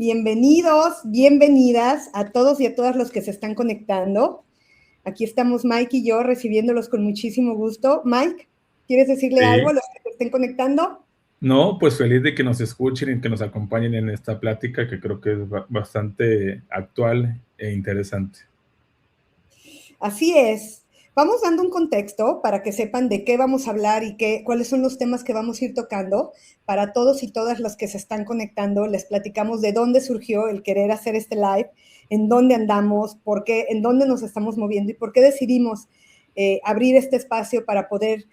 Bienvenidos, bienvenidas a todos y a todas los que se están conectando. Aquí estamos Mike y yo recibiéndolos con muchísimo gusto. Mike, ¿quieres decirle algo a los que se estén conectando? No, pues feliz de que nos escuchen y que nos acompañen en esta plática que creo que es bastante actual e interesante. Así es. Vamos dando un contexto para que sepan de qué vamos a hablar y cuáles son los temas que vamos a ir tocando. Para todos y todas los que se están conectando, les platicamos de dónde surgió el querer hacer este live, en dónde andamos, por qué, en dónde nos estamos moviendo y por qué decidimos abrir este espacio para poder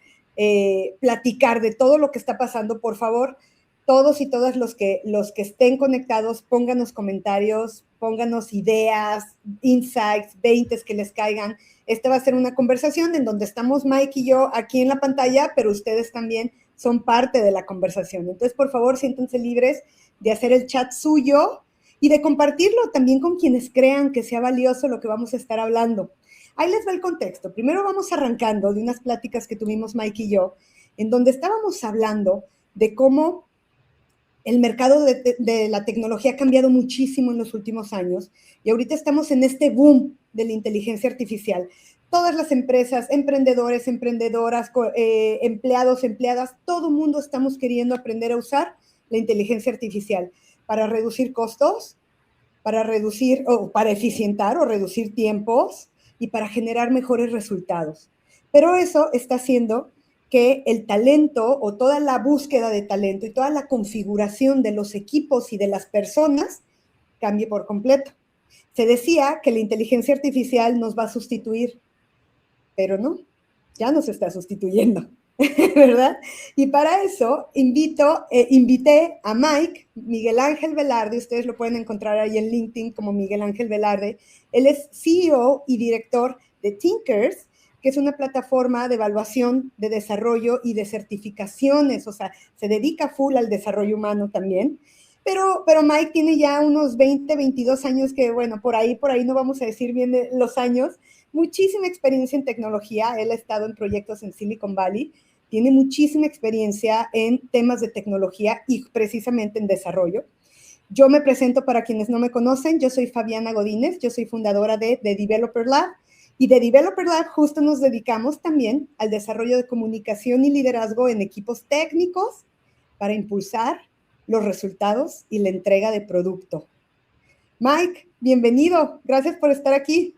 platicar de todo lo que está pasando. Por favor, todos y todas los que estén conectados, pónganos comentarios, pónganos ideas, insights, 20 que les caigan. Esta va a ser una conversación en donde estamos Mike y yo aquí en la pantalla, pero ustedes también son parte de la conversación. Entonces, por favor, siéntanse libres de hacer el chat suyo y de compartirlo también con quienes crean que sea valioso lo que vamos a estar hablando. Ahí les va el contexto. Primero vamos arrancando de unas pláticas que tuvimos Mike y yo, en donde estábamos hablando de cómo el mercado de la tecnología ha cambiado muchísimo en los últimos años y ahorita estamos en este boom de la inteligencia artificial. Todas las empresas, emprendedores, emprendedoras, empleados, empleadas, todo el mundo estamos queriendo aprender a usar la inteligencia artificial para reducir costos, para reducir o para eficientar o reducir tiempos y para generar mejores resultados. Pero eso está haciendo que el talento o toda la búsqueda de talento y toda la configuración de los equipos y de las personas cambie por completo. Se decía que la inteligencia artificial nos va a sustituir, pero no, ya nos está sustituyendo, ¿verdad? Y para eso invité a Miguel Ángel Velarde, ustedes lo pueden encontrar ahí en LinkedIn como Miguel Ángel Velarde. Él es CEO y director de Thinkers, que es una plataforma de evaluación, de desarrollo y de certificaciones, o sea, se dedica full al desarrollo humano también. Pero Mike tiene ya unos 20, 22 años que, bueno, por ahí no vamos a decir bien los años, muchísima experiencia en tecnología. Él ha estado en proyectos en Silicon Valley, tiene muchísima experiencia en temas de tecnología y precisamente en desarrollo. Yo me presento para quienes no me conocen, yo soy Fabiana Godínez, yo soy fundadora de Developer Lab, y de Developer Lab justo nos dedicamos también al desarrollo de comunicación y liderazgo en equipos técnicos para impulsar los resultados y la entrega de producto. Mike, bienvenido, gracias por estar aquí.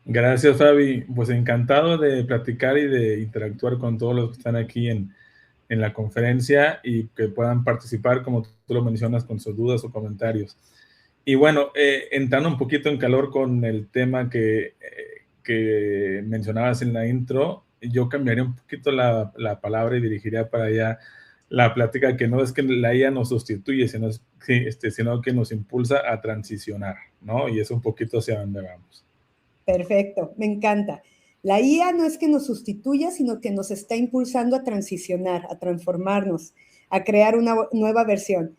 Gracias, Fabi. Pues encantado de platicar y de interactuar con todos los que están aquí en la conferencia y que puedan participar, como tú lo mencionas, con sus dudas o comentarios. Y bueno, entrando un poquito en calor con el tema que mencionabas en la intro, yo cambiaría un poquito la palabra y dirigiría para allá la plática, que no es que la IA nos sustituye, sino que nos impulsa a transicionar, ¿no? Y es un poquito hacia dónde vamos. Perfecto, me encanta. La IA no es que nos sustituya, sino que nos está impulsando a transicionar, a transformarnos, a crear una nueva versión.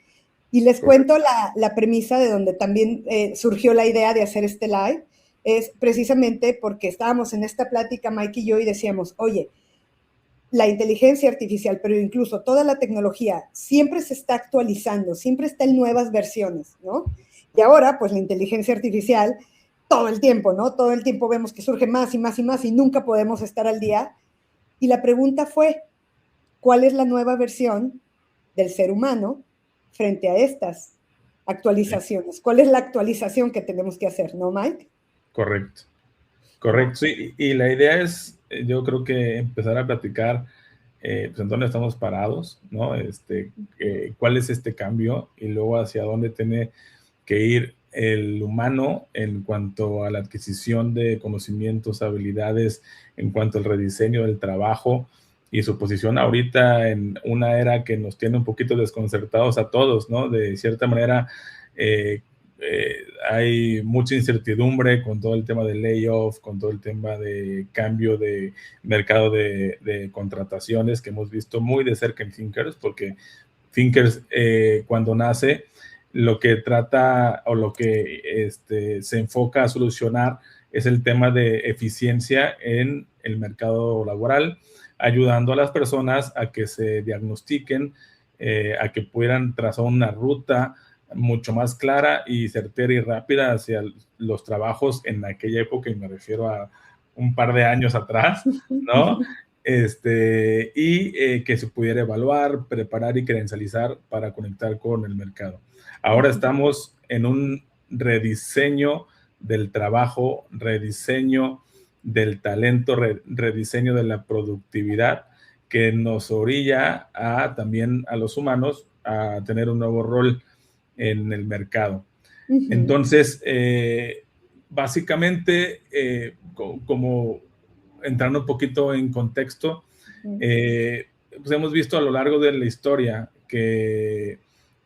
Y les cuento la premisa de donde también surgió la idea de hacer este live, es precisamente porque estábamos en esta plática, Mike y yo, y decíamos, oye, la inteligencia artificial, pero incluso toda la tecnología, siempre se está actualizando, siempre está en nuevas versiones, ¿no? Y ahora, pues la inteligencia artificial, todo el tiempo, ¿no? Todo el tiempo vemos que surge más y más y más y nunca podemos estar al día. Y la pregunta fue, ¿cuál es la nueva versión del ser humano frente a estas actualizaciones? ¿Cuál es la actualización que tenemos que hacer, no, Mike? Correcto. Correcto, sí, y la idea es, yo creo que empezar a platicar pues en dónde estamos parados, ¿no? ¿Cuál es este cambio? Y luego hacia dónde tiene que ir el humano en cuanto a la adquisición de conocimientos, habilidades, en cuanto al rediseño del trabajo y su posición ahorita en una era que nos tiene un poquito desconcertados a todos, ¿no? De cierta manera, hay mucha incertidumbre con todo el tema de layoff, con todo el tema de cambio de mercado de contrataciones que hemos visto muy de cerca en Thinkers, porque Thinkers cuando nace lo que trata o lo que se enfoca a solucionar es el tema de eficiencia en el mercado laboral, ayudando a las personas a que se diagnostiquen, a que puedan trazar una ruta mucho más clara y certera y rápida hacia los trabajos en aquella época, y me refiero a un par de años atrás, ¿no? Que se pudiera evaluar, preparar y credencializar para conectar con el mercado. Ahora estamos en un rediseño del trabajo, rediseño del talento, rediseño de la productividad, que nos orilla también a los humanos a tener un nuevo rol en el mercado. Entonces, básicamente, como entrando un poquito en contexto, pues hemos visto a lo largo de la historia que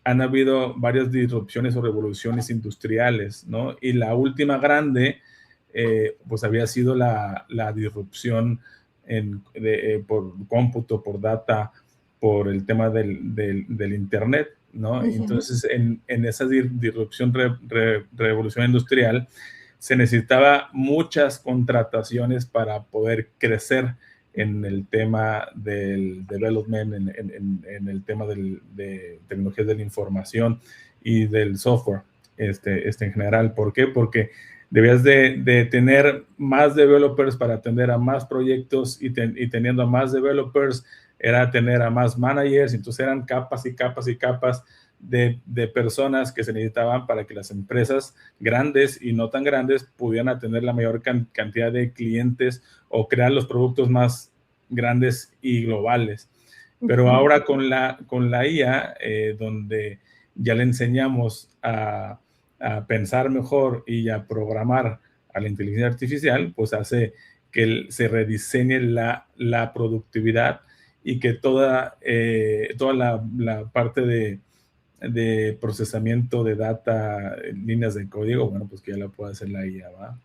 han habido varias disrupciones o revoluciones industriales, ¿no? Y la última grande, pues había sido la disrupción por cómputo, por data, por el tema del Internet, ¿no? Entonces, en esa disrupción, revolución industrial, se necesitaba muchas contrataciones para poder crecer en el tema del development, en el tema de tecnologías de la información y del software en general. ¿Por qué? Porque debías de tener más developers para atender a más proyectos, y teniendo a más developers era tener a más managers. Entonces eran capas y capas y capas de personas que se necesitaban para que las empresas grandes y no tan grandes pudieran atender la mayor cantidad de clientes o crear los productos más grandes y globales. Pero ahora con la IA, donde ya le enseñamos a pensar mejor y a programar a la inteligencia artificial, pues hace que se rediseñe la productividad, y que toda la parte de procesamiento de data, líneas de código, bueno, pues que ya la puede hacer la IA, ¿va?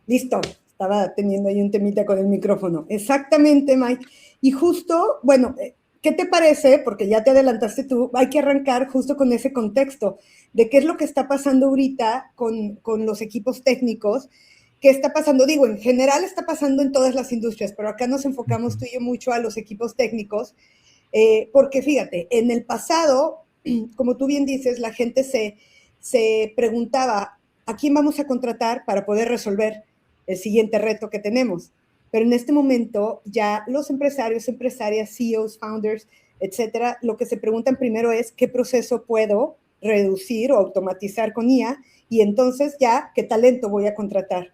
Listo, estaba teniendo ahí un temita con el micrófono. Exactamente, Mike. Y justo, bueno, ¿qué te parece? Porque ya te adelantaste tú, hay que arrancar justo con ese contexto de qué es lo que está pasando ahorita con los equipos técnicos. ¿Qué está pasando? Digo, en general está pasando en todas las industrias, pero acá nos enfocamos tú y yo mucho a los equipos técnicos, porque fíjate, en el pasado, como tú bien dices, la gente se preguntaba, ¿a quién vamos a contratar para poder resolver el siguiente reto que tenemos? Pero en este momento ya los empresarios, empresarias, CEOs, founders, etcétera, lo que se preguntan primero es qué proceso puedo reducir o automatizar con IA, y entonces ya qué talento voy a contratar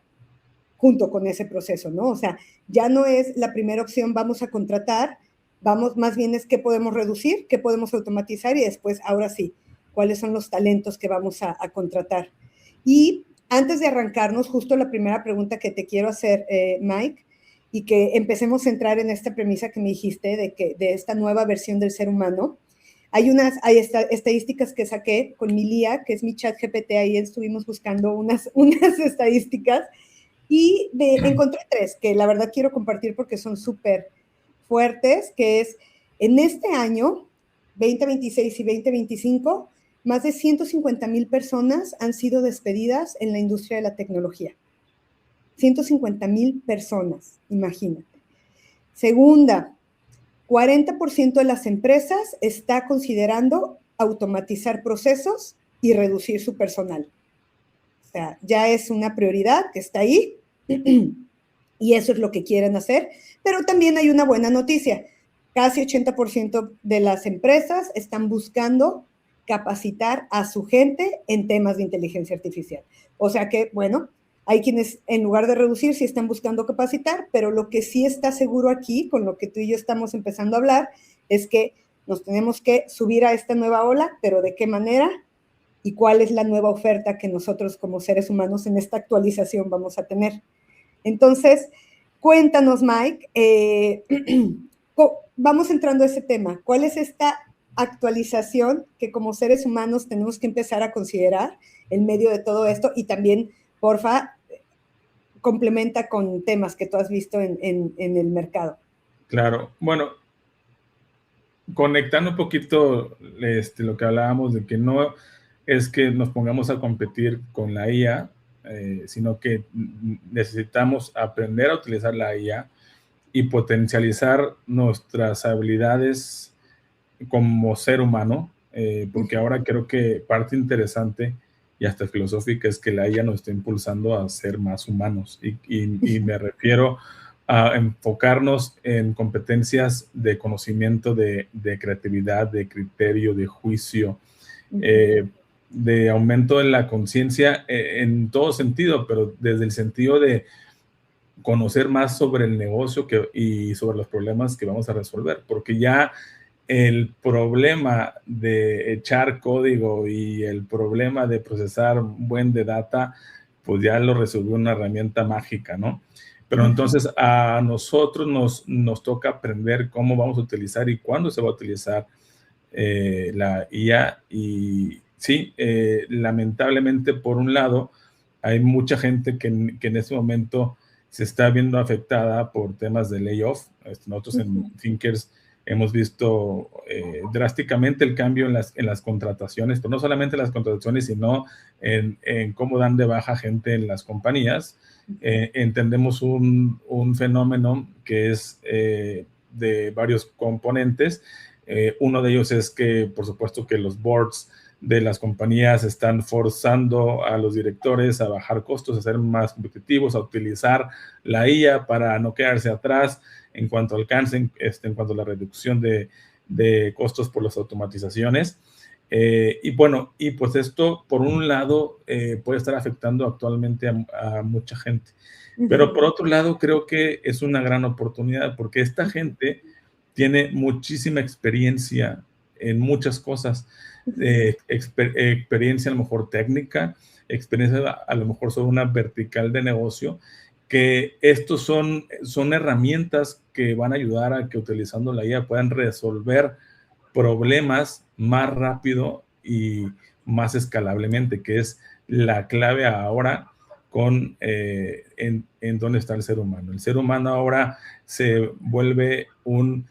junto con ese proceso, ¿no? O sea, ya no es la primera opción, vamos a contratar, vamos, más bien es qué podemos reducir, qué podemos automatizar, y después, ahora sí, cuáles son los talentos que vamos a contratar. Y antes de arrancarnos, justo la primera pregunta que te quiero hacer, Mike, y que empecemos a entrar en esta premisa que me dijiste de esta nueva versión del ser humano, hay estadísticas que saqué con mi LIA, que es mi chat GPT, ahí estuvimos buscando unas estadísticas, y encontré 3 que la verdad quiero compartir porque son súper fuertes, que es en este año, 2026 y 2025, más de 150,000 personas han sido despedidas en la industria de la tecnología. 150,000 personas, imagínate. Segunda, 40% de las empresas está considerando automatizar procesos y reducir su personal. O sea, ya es una prioridad que está ahí y eso es lo que quieren hacer. Pero también hay una buena noticia. Casi 80% de las empresas están buscando capacitar a su gente en temas de inteligencia artificial. O sea que, bueno, hay quienes en lugar de reducir sí están buscando capacitar, pero lo que sí está seguro aquí, con lo que tú y yo estamos empezando a hablar, es que nos tenemos que subir a esta nueva ola, pero ¿de qué manera? Y cuál es la nueva oferta que nosotros como seres humanos en esta actualización vamos a tener. Entonces, cuéntanos, Mike, vamos entrando a ese tema. ¿Cuál es esta actualización que como seres humanos tenemos que empezar a considerar en medio de todo esto? Y también, porfa, complementa con temas que tú has visto en el mercado. Claro, bueno, conectando un poquito lo que hablábamos de que no es que nos pongamos a competir con la IA, sino que necesitamos aprender a utilizar la IA y potencializar nuestras habilidades como ser humano, porque ahora creo que parte interesante y hasta filosófica es que la IA nos está impulsando a ser más humanos y me refiero a enfocarnos en competencias de conocimiento, de creatividad, de criterio, de juicio, de aumento de la conciencia en todo sentido, pero desde el sentido de conocer más sobre el negocio y sobre los problemas que vamos a resolver, porque ya el problema de echar código y el problema de procesar un buen de data, pues ya lo resolvió una herramienta mágica, ¿no? Pero entonces a nosotros nos toca aprender cómo vamos a utilizar y cuándo se va a utilizar la IA. Y sí, lamentablemente, por un lado, hay mucha gente que en este momento se está viendo afectada por temas de layoff. Nosotros en Thinkers hemos visto drásticamente el cambio en las contrataciones, pero no solamente en las contrataciones, sino en cómo dan de baja gente en las compañías. Entendemos un fenómeno que es de varios componentes. Uno de ellos es que, por supuesto, que los boards de las compañías están forzando a los directores a bajar costos, a ser más competitivos, a utilizar la IA para no quedarse atrás en cuanto al alcance, en cuanto a la reducción de costos por las automatizaciones. Y bueno, y pues esto, por un lado, puede estar afectando actualmente a mucha gente. Pero por otro lado, creo que es una gran oportunidad porque esta gente tiene muchísima experiencia en muchas cosas. Experiencia a lo mejor técnica, experiencia a lo mejor sobre una vertical de negocio, que estos son herramientas que van a ayudar a que utilizando la IA puedan resolver problemas más rápido y más escalablemente, que es la clave ahora en dónde está el ser humano. El ser humano ahora se vuelve un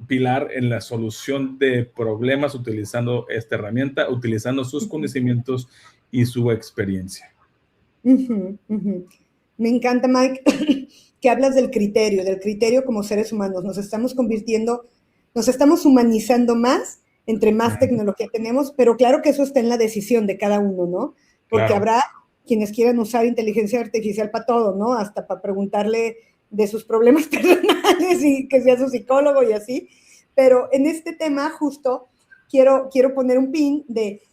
pilar en la solución de problemas utilizando esta herramienta, utilizando sus conocimientos y su experiencia. Me encanta, Mike, que hablas del criterio como seres humanos. Nos estamos humanizando más entre más tecnología tenemos, pero claro que eso está en la decisión de cada uno, ¿no? Porque claro, habrá quienes quieran usar inteligencia artificial para todo, ¿no? Hasta para preguntarle de sus problemas personales y que sea su psicólogo y así. Pero en este tema justo quiero poner un pin de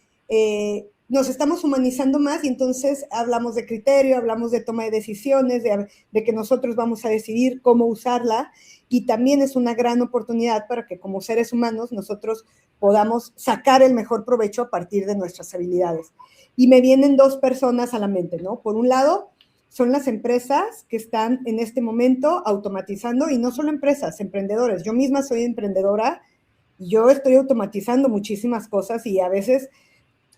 nos estamos humanizando más y entonces hablamos de criterio, hablamos de toma de decisiones, de que nosotros vamos a decidir cómo usarla, y también es una gran oportunidad para que como seres humanos nosotros podamos sacar el mejor provecho a partir de nuestras habilidades. Y me vienen dos personas a la mente, ¿no? Por un lado, son las empresas que están en este momento automatizando, y no solo empresas, emprendedores. Yo misma soy emprendedora, yo estoy automatizando muchísimas cosas y a veces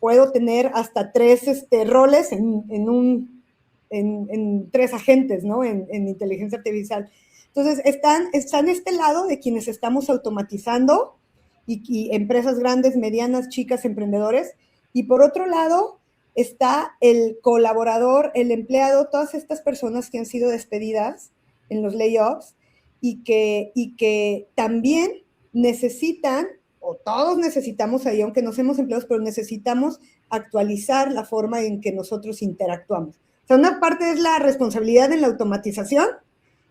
puedo tener hasta tres roles en tres agentes, ¿no? En inteligencia artificial. Entonces, están este lado de quienes estamos automatizando y empresas grandes, medianas, chicas, emprendedores. Y por otro lado, está el colaborador, el empleado, todas estas personas que han sido despedidas en los layoffs y que también necesitan, o todos necesitamos ahí, aunque no seamos empleados, pero necesitamos actualizar la forma en que nosotros interactuamos. O sea, una parte es la responsabilidad en la automatización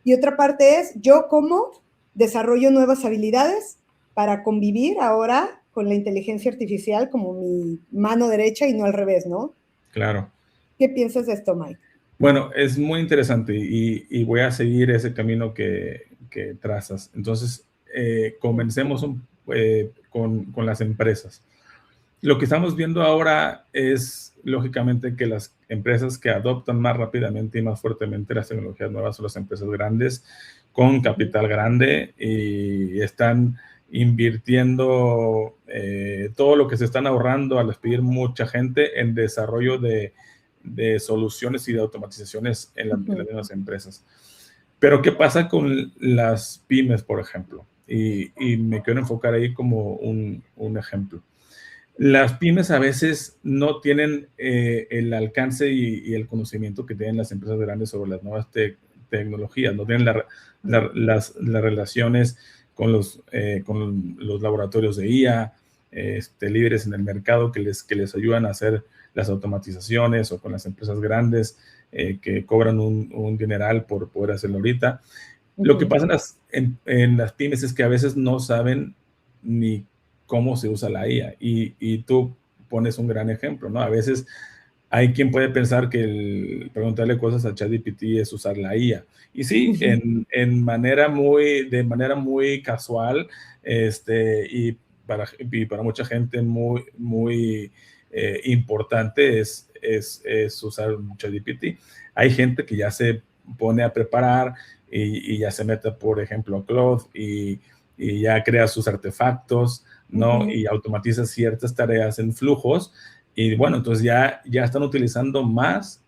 y otra parte es yo cómo desarrollo nuevas habilidades para convivir ahora con la inteligencia artificial como mi mano derecha y no al revés, ¿no? Claro. ¿Qué piensas de esto, Mike? Bueno, es muy interesante y voy a seguir ese camino que trazas. Entonces, comencemos con las empresas. Lo que estamos viendo ahora es, lógicamente, que las empresas que adoptan más rápidamente y más fuertemente las tecnologías nuevas son las empresas grandes, con capital grande, y están invirtiendo todo lo que se están ahorrando al despedir mucha gente en desarrollo de soluciones y de automatizaciones en las mismas empresas. Pero, ¿qué pasa con las pymes, por ejemplo? Y me quiero enfocar ahí como un ejemplo. Las pymes a veces no tienen el alcance y el conocimiento que tienen las empresas grandes sobre las nuevas tecnologías, no tienen las relaciones con los laboratorios de IA, líderes en el mercado que les ayudan a hacer las automatizaciones, o con las empresas grandes que cobran un dineral por poder hacerlo ahorita. Lo que pasa en las pymes es que a veces no saben ni cómo se usa la IA, y tú pones un gran ejemplo, ¿no? A veces hay quien puede pensar que preguntarle cosas a ChatGPT es usar la IA. Y sí, de manera muy casual, y para mucha gente muy, muy importante es usar ChatGPT. Hay gente que ya se pone a preparar y ya se mete, por ejemplo, a Claude y ya crea sus artefactos, ¿no? Y automatiza ciertas tareas en flujos. Y bueno, entonces ya están utilizando más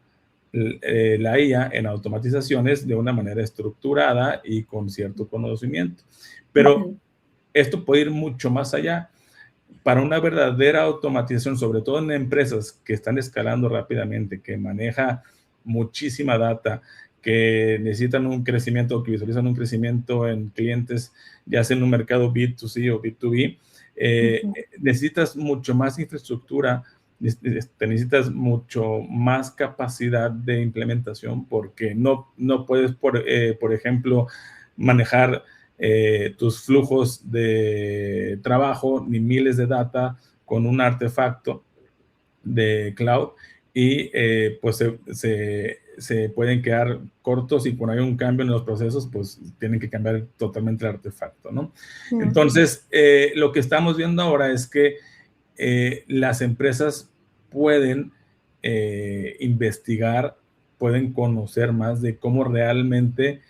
la IA en automatizaciones de una manera estructurada y con cierto conocimiento. Pero esto puede ir mucho más allá. Para una verdadera automatización, sobre todo en empresas que están escalando rápidamente, que maneja muchísima data, que necesitan un crecimiento, que visualizan un crecimiento en clientes, ya sea en un mercado B2C o B2B, necesitas mucho más infraestructura, necesitas mucho más capacidad de implementación, porque no puedes, por ejemplo, manejar tus flujos de trabajo ni miles de data con un artefacto de cloud, y pues se pueden quedar cortos, y cuando hay un cambio en los procesos, pues tienen que cambiar totalmente el artefacto, ¿no? Entonces, lo que estamos viendo ahora es que las empresas pueden investigar, pueden conocer más de cómo realmente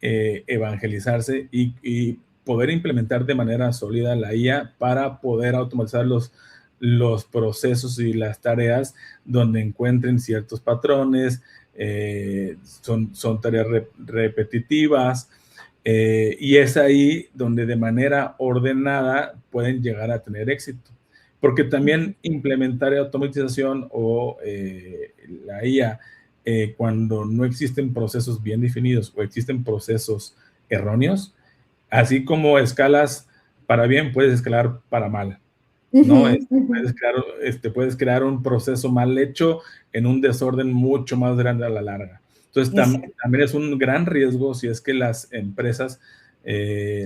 evangelizarse y poder implementar de manera sólida la IA para poder automatizar los procesos y las tareas donde encuentren ciertos patrones, son tareas repetitivas, y es ahí donde de manera ordenada pueden llegar a tener éxito. Porque también implementar automatización o la IA, cuando no existen procesos bien definidos o existen procesos erróneos, así como escalas para bien, puedes escalar para mal, ¿no? Puedes crear un proceso mal hecho en un desorden mucho más grande a la larga. Entonces, también es un gran riesgo si es que las empresas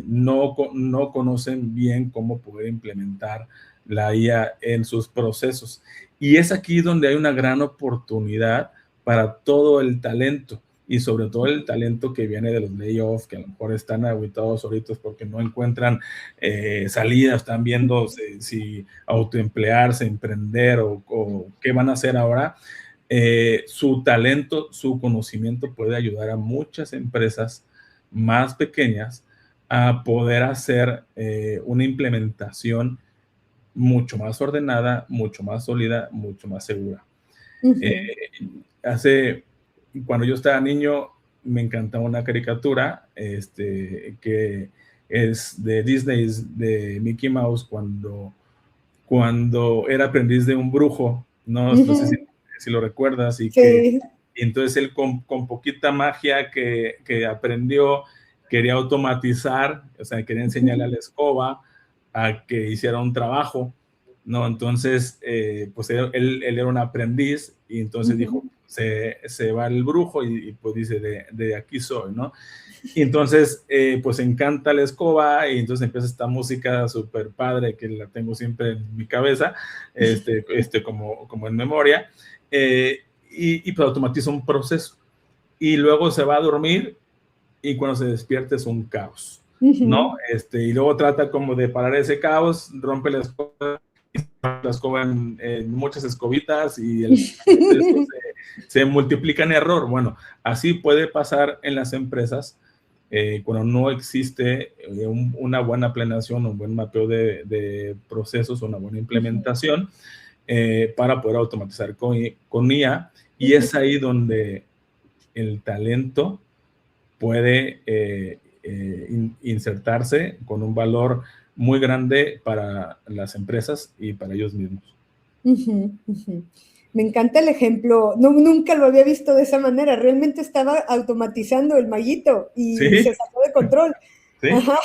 no conocen bien cómo poder implementar la IA en sus procesos. Y es aquí donde hay una gran oportunidad para todo el talento, y sobre todo el talento que viene de los layoffs, que a lo mejor están aguitados ahorita porque no encuentran salidas, están viendo si autoemplearse, emprender o qué van a hacer ahora. Su talento, su conocimiento puede ayudar a muchas empresas más pequeñas a poder hacer una implementación mucho más ordenada, mucho más sólida, mucho más segura. Cuando yo estaba niño, me encantaba una caricatura que es de Disney, de Mickey Mouse, cuando era aprendiz de un brujo, no sé si lo recuerdas, y entonces él con poquita magia que aprendió, quería automatizar, o sea, quería enseñarle a la escoba a que hiciera un trabajo, ¿no? Entonces, pues él era un aprendiz, y entonces dijo, se va el brujo, y pues dice, de aquí soy, ¿no? Y entonces, pues encanta la escoba, y entonces empieza esta música súper padre que la tengo siempre en mi cabeza, como en memoria, y pues automatiza un proceso. Y luego se va a dormir, y cuando se despierta es un caos, ¿no? Y luego trata como de parar ese caos, rompe la escoba en muchas escobitas, y se multiplica en error. Bueno, así puede pasar en las empresas cuando no existe una buena planeación, un buen mapeo de procesos, una buena implementación para poder automatizar con IA, y es ahí donde el talento puede insertarse con un valor muy grande para las empresas y para ellos mismos. Uh-huh, uh-huh. Me encanta el ejemplo, no, nunca lo había visto de esa manera, realmente estaba automatizando el Mayito y Sí, se sacó de control. sí. Ajá.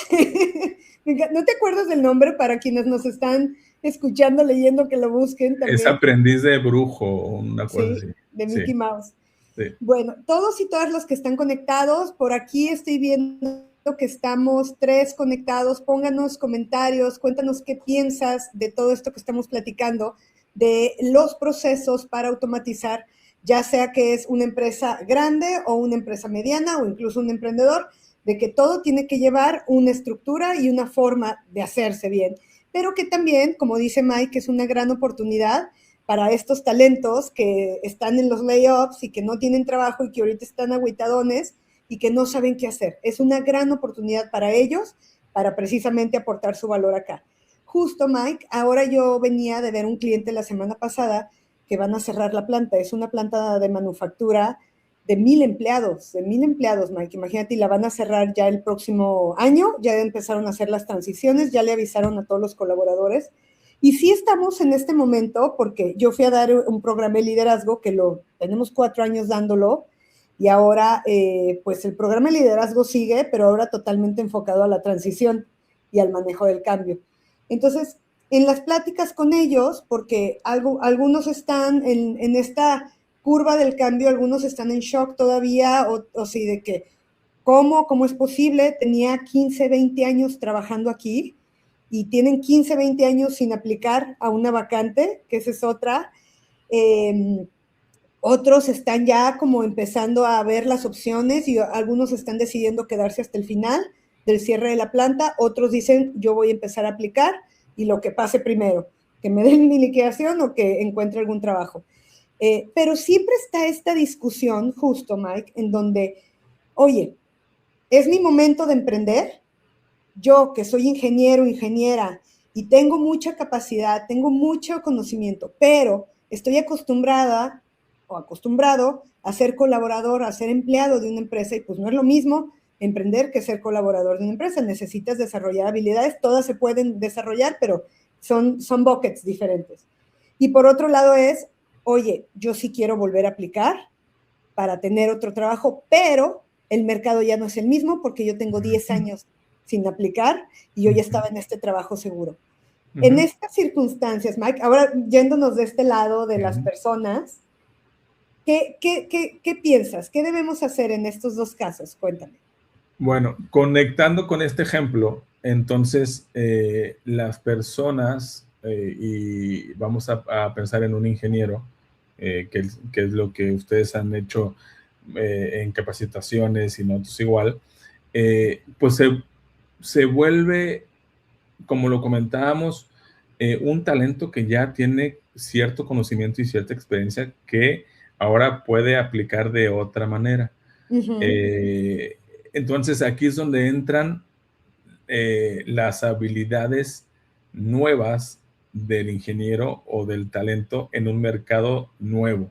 ¿No te acuerdas del nombre para quienes nos están escuchando, leyendo, que lo busquen Es también? aprendiz de brujo, una cosa Sí, así. de Sí, Mickey Mouse. sí. Bueno, todos y todas los que están conectados, por aquí estoy viendo que estamos 3 conectados. Pónganos comentarios, cuéntanos qué piensas de todo esto que estamos platicando, de los procesos para automatizar, ya sea que es una empresa grande o una empresa mediana o incluso un emprendedor, de que todo tiene que llevar una estructura y una forma de hacerse bien, pero que también, como dice Mike, es una gran oportunidad para estos talentos que están en los layoffs y que no tienen trabajo y que ahorita están agüitadones y que no saben qué hacer. Es una gran oportunidad para ellos para precisamente aportar su valor acá. Justo, Mike, ahora yo venía de ver un cliente la semana pasada que van a cerrar la planta. Es una planta de manufactura de 1,000 empleados, Mike. Imagínate, y la van a cerrar ya el próximo año. Ya empezaron a hacer las transiciones, ya le avisaron a todos los colaboradores. Y sí estamos en este momento, porque yo fui a dar un programa de liderazgo que lo tenemos 4 años dándolo, y ahora pues el programa de liderazgo sigue, pero ahora totalmente enfocado a la transición y al manejo del cambio. Entonces, en las pláticas con ellos, porque algunos están en esta curva del cambio, algunos están en shock todavía, o sí, de que, ¿cómo es posible? Tenía 15, 20 años trabajando aquí, y tienen 15, 20 años sin aplicar a una vacante, que esa es otra. Eh, Otros están ya como empezando a ver las opciones y algunos están decidiendo quedarse hasta el final del cierre de la planta. Otros dicen, yo voy a empezar a aplicar y lo que pase primero, que me den mi liquidación o que encuentre algún trabajo. Pero siempre está esta discusión, justo, Mike, en donde, oye, ¿es mi momento de emprender? Yo, que soy ingeniero, ingeniera, y tengo mucha capacidad, tengo mucho conocimiento, pero estoy acostumbrada o acostumbrado a ser colaborador, a ser empleado de una empresa, y pues no es lo mismo emprender que ser colaborador de una empresa. Necesitas desarrollar habilidades, todas se pueden desarrollar, pero son buckets diferentes. Y por otro lado es, oye, yo sí quiero volver a aplicar para tener otro trabajo, pero el mercado ya no es el mismo porque yo tengo 10 años sin aplicar y yo ya estaba en este trabajo seguro. En estas circunstancias, Mike, ahora yéndonos de este lado de las personas, ¿qué piensas? ¿Qué debemos hacer en estos dos casos? Cuéntame. Bueno, conectando con este ejemplo, entonces las personas, y vamos a pensar en un ingeniero, que es lo que ustedes han hecho en capacitaciones y nosotros igual, pues se vuelve, como lo comentábamos, un talento que ya tiene cierto conocimiento y cierta experiencia que ahora puede aplicar de otra manera. Eh, entonces aquí es donde entran las habilidades nuevas del ingeniero o del talento en un mercado nuevo.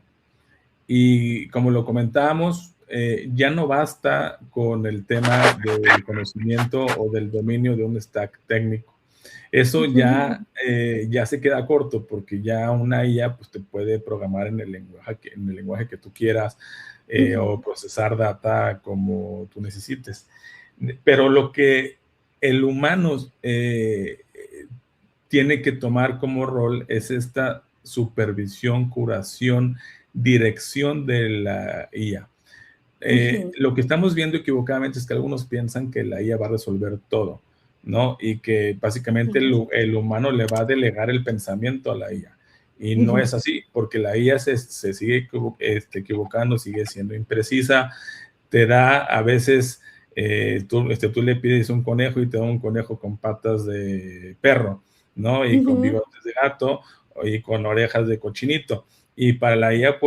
Y como lo comentábamos, ya no basta con el tema del conocimiento o del dominio de un stack técnico. Eso ya se queda corto porque ya una IA pues, te puede programar en el lenguaje que tú quieras o procesar data como tú necesites. Pero lo que el humano tiene que tomar como rol es esta supervisión, curación, dirección de la IA. Lo que estamos viendo equivocadamente es que algunos piensan que la IA va a resolver todo, ¿no? Y que básicamente el humano le va a delegar el pensamiento a la IA. Y no es así, porque la IA se sigue equivocando, sigue siendo imprecisa, te da a veces, tú le pides un conejo y te da un conejo con patas de perro, ¿no? Y con bigotes de gato y con orejas de cochinito. Y para la IA,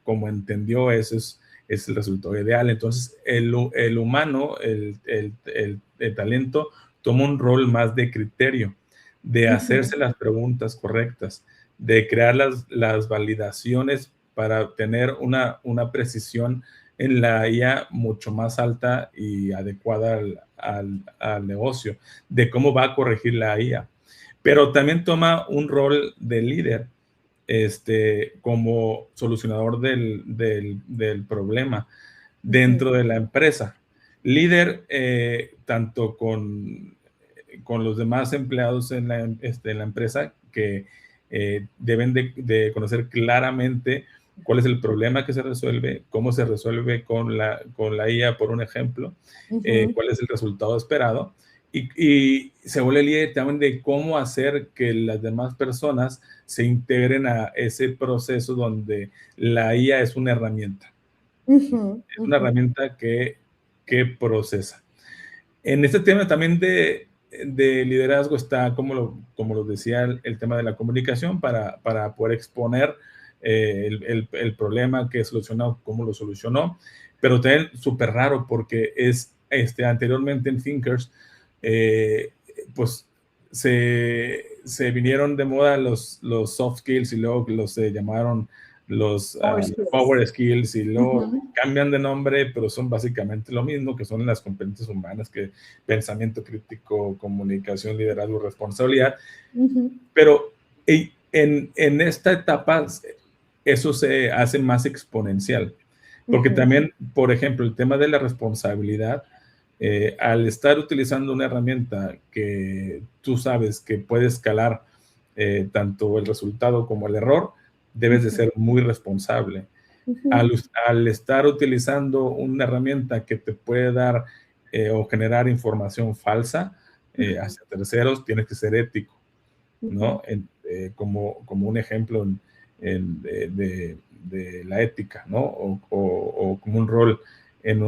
como entendió, eso es el resultado ideal. Entonces, el humano, el talento, toma un rol más de criterio, de hacerse las preguntas correctas, de crear las validaciones para tener una precisión en la IA mucho más alta y adecuada al negocio, de cómo va a corregir la IA. Pero también toma un rol de líder, como solucionador del problema dentro de la empresa. Líder tanto con los demás empleados en la empresa que deben de conocer claramente cuál es el problema que se resuelve, cómo se resuelve con la IA, por un ejemplo, cuál es el resultado esperado, y se vuelve líder también de cómo hacer que las demás personas se integren a ese proceso donde la IA es una herramienta. Es una herramienta que procesa. En este tema también de liderazgo está, como lo decía, el tema de la comunicación para poder exponer el problema que solucionó, cómo lo solucionó, pero también súper raro porque anteriormente en Thinkers, pues se vinieron de moda los soft skills y luego los llamaron los power skills y luego cambian de nombre, pero son básicamente lo mismo, que son las competencias humanas, que pensamiento crítico, comunicación, liderazgo, responsabilidad. Pero en esta etapa eso se hace más exponencial, porque también, por ejemplo, el tema de la responsabilidad, al estar utilizando una herramienta que tú sabes que puede escalar tanto el resultado como el error, debes de ser muy responsable. Al estar utilizando una herramienta que te puede dar o generar información falsa hacia terceros, tienes que ser ético, ¿no? Como un ejemplo de la ética, ¿no? O como un rol en